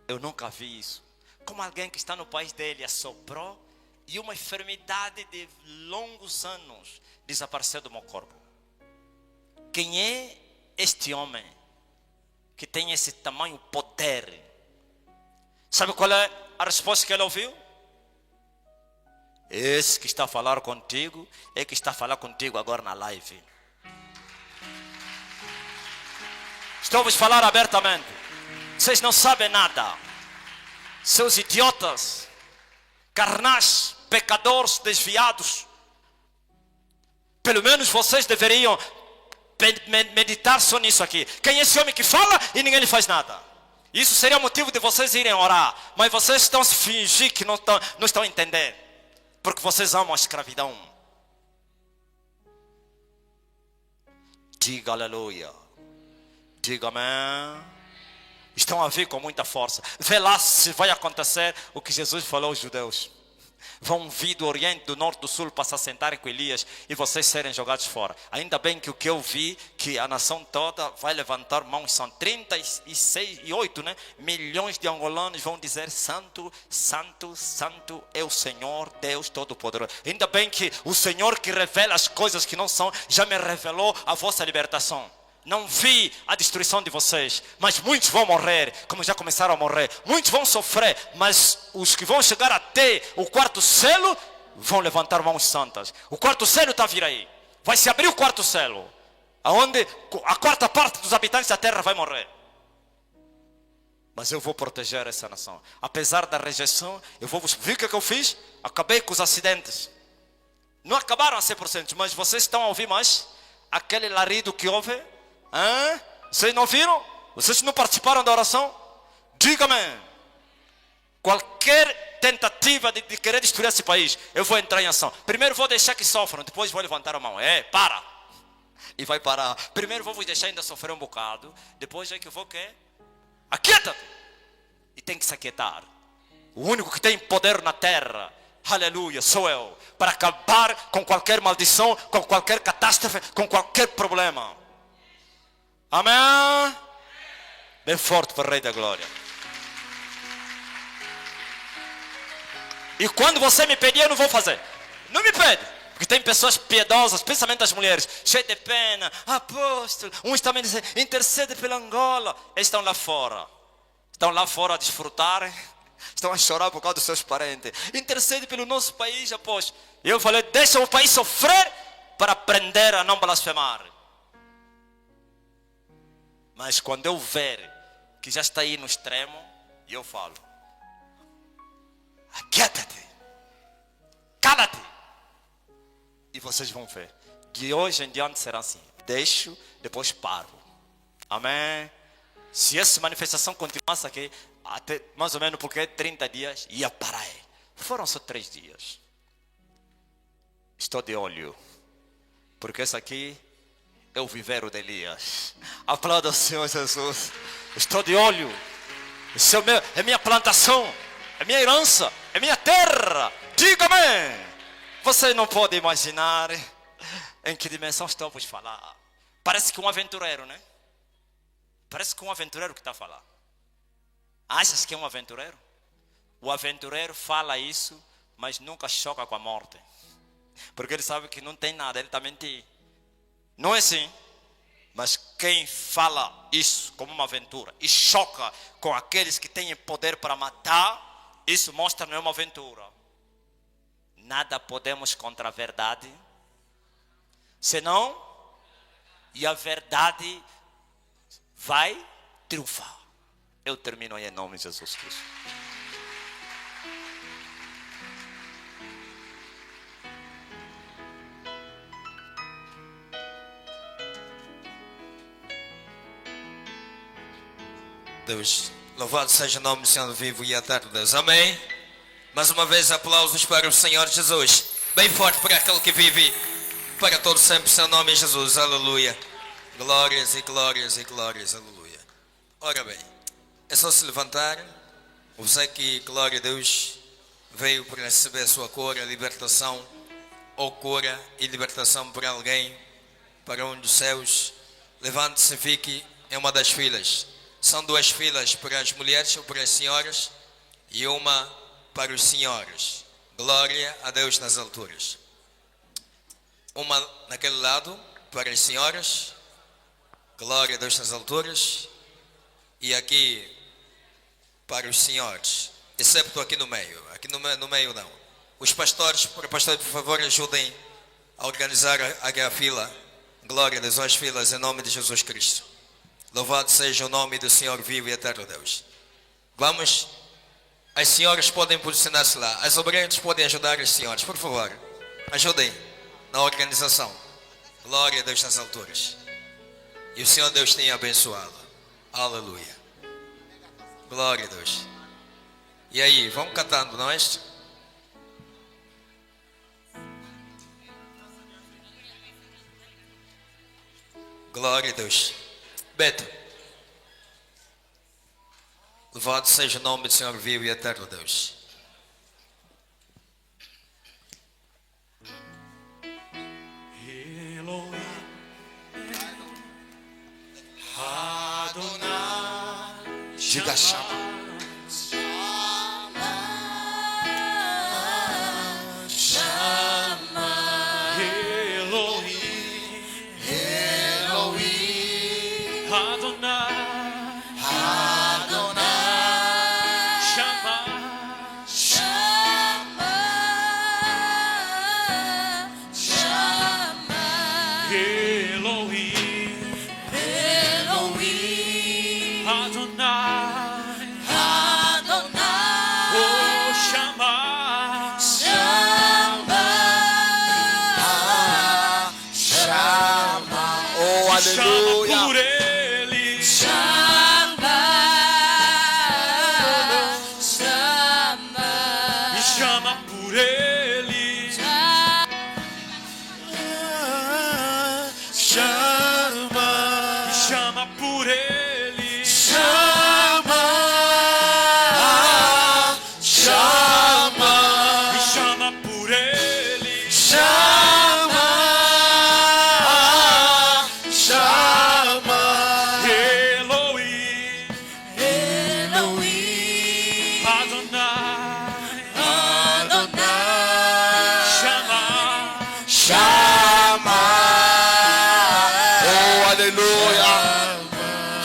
eu nunca vi isso. Como alguém que está no país dele assoprou e uma enfermidade de longos anos desapareceu do meu corpo. Quem é este homem que tem esse tamanho poder? Sabe qual é a resposta que ele ouviu? Esse que está a falar contigo é que está a falar contigo agora na live. Estou a vos falar abertamente. Vocês não sabem nada. Seus idiotas, carnais, pecadores, desviados. Pelo menos vocês deveriam meditar só nisso aqui. Quem é esse homem que fala e ninguém lhe faz nada? Isso seria motivo de vocês irem orar. Mas vocês estão se fingir que não estão entendendo. Porque vocês amam a escravidão. Diga aleluia. Diga amém. Estão a vir com muita força. Vê lá se vai acontecer o que Jesus falou aos judeus. Vão vir do Oriente, do Norte, do Sul para se assentarem com Elias e vocês serem jogados fora. Ainda bem que o que eu vi, que a nação toda vai levantar mãos. São 38, né? Milhões de angolanos vão dizer: Santo, Santo, Santo é o Senhor Deus Todo-Poderoso. Ainda bem que o Senhor que revela as coisas que não são, já me revelou a vossa libertação. Não vi a destruição de vocês, mas muitos vão morrer, como já começaram a morrer. Muitos vão sofrer, mas os que vão chegar até o quarto selo vão levantar mãos santas. O quarto selo está a vir aí. Vai se abrir o quarto selo, aonde a quarta parte dos habitantes da terra vai morrer. Mas eu vou proteger essa nação. Apesar da rejeição, eu vou vos... Viu o que eu fiz? Acabei com os acidentes. Não acabaram a 100%, mas vocês estão a ouvir mais? Aquele larido que houve... Vocês não viram? Vocês não participaram da oração? Diga-me. Qualquer tentativa de querer destruir esse país, eu vou entrar em ação. Primeiro vou deixar que sofram, depois vou levantar a mão. Para. E vai parar. Primeiro vou vos deixar ainda sofrer um bocado, depois é que eu vou quê? Aquieta-te. E tem que se aquietar. O único que tem poder na terra, aleluia, sou eu. Para acabar com qualquer maldição, com qualquer catástrofe, com qualquer problema. Amém? Bem forte para o Rei da Glória. E quando você me pedir, eu não vou fazer. Não me pede. Porque tem pessoas piedosas, principalmente as mulheres, cheias de pena. Apóstolo. Uns também dizem: intercede pela Angola. Eles estão lá fora. Estão lá fora a desfrutar. Estão a chorar por causa dos seus parentes. Intercede pelo nosso país, apóstolo. E eu falei: deixa o país sofrer para aprender a não blasfemar. Mas quando eu ver que já está aí no extremo, eu falo: aquieta-te, cala-te. E vocês vão ver. De hoje em diante será assim. Deixo, depois paro. Amém? Se essa manifestação continuasse aqui, até mais ou menos porque 30 dias, ia parar. Foram só 3 dias. Estou de olho. Porque esse aqui é o viveiro de Elias. Aplauda o Senhor Jesus. Estou de olho. Esse é minha plantação, é minha herança, é minha terra. Diga-me. Você não pode imaginar em que dimensão estou a vos falar. Parece que um aventureiro, né? Parece que um aventureiro que está a falar. Achas que é um aventureiro? O aventureiro fala isso, mas nunca choca com a morte. Porque ele sabe que não tem nada, ele está mentindo. Não é assim? Mas quem fala isso como uma aventura e choca com aqueles que têm poder para matar, isso mostra que não é uma aventura. Nada podemos contra a verdade, senão, e a verdade vai triunfar. Eu termino aí em nome de Jesus Cristo. Deus, louvado seja o nome do Senhor vivo e eterno Deus, amém. Mais uma vez aplausos para o Senhor Jesus, bem forte para aquele que vive para todo sempre, seu nome é Jesus, aleluia. Glórias e glórias e glórias, aleluia. Ora bem, é só se levantar. Você que, glória a Deus, veio para receber a sua cura, libertação, ou cura e libertação por alguém para um dos céus. Levante-se e fique em uma das filas. São 2 filas para as mulheres ou para as senhoras e uma para os senhores. Glória a Deus nas alturas. Uma naquele lado para as senhoras. Glória a Deus nas alturas. E aqui para os senhores. Excepto aqui no meio. Aqui no meio não. Os pastores, por favor, ajudem a organizar aqui a fila. Glória a Deus, as filas em nome de Jesus Cristo. Louvado seja o nome do Senhor vivo e eterno Deus. Vamos. As senhoras podem posicionar-se lá. As obreiras podem ajudar as senhoras. Por favor, ajudem na organização. Glória a Deus nas alturas. E o Senhor Deus tenha abençoado. Aleluia. Glória a Deus. E aí, vamos cantando, não é isto? Glória a Deus. Beto. Louvado seja o nome do Senhor vivo e eterno Deus. Diga chama. Chama por ele. Chama. Me chama por ele. Chama. Me chama por ele. Chama. Chama. Me chama por ele. Chama.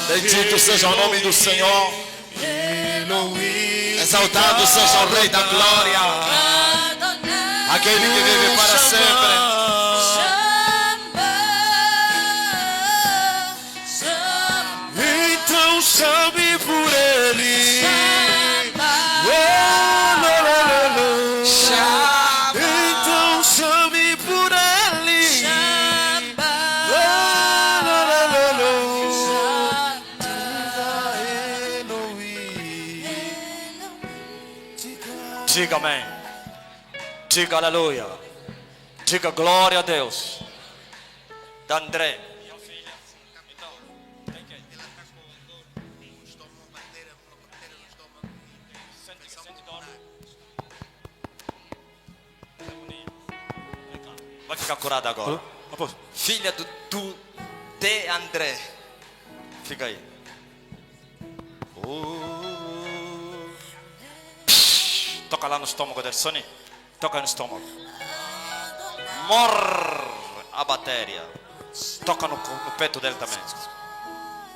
Bendito seja o nome do Senhor. Exaltado seja o Rei da Glória. Aquele que vive para sempre. Então chame por ele. Então chame por ele. Diga amém. Diga aleluia. Diga glória a Deus. Da André. Vai ficar curada agora. Filha do de André. Fica aí. Toca lá no estômago dele, Sony. Toca no estômago. Morre a bateria. Toca no peito dele também.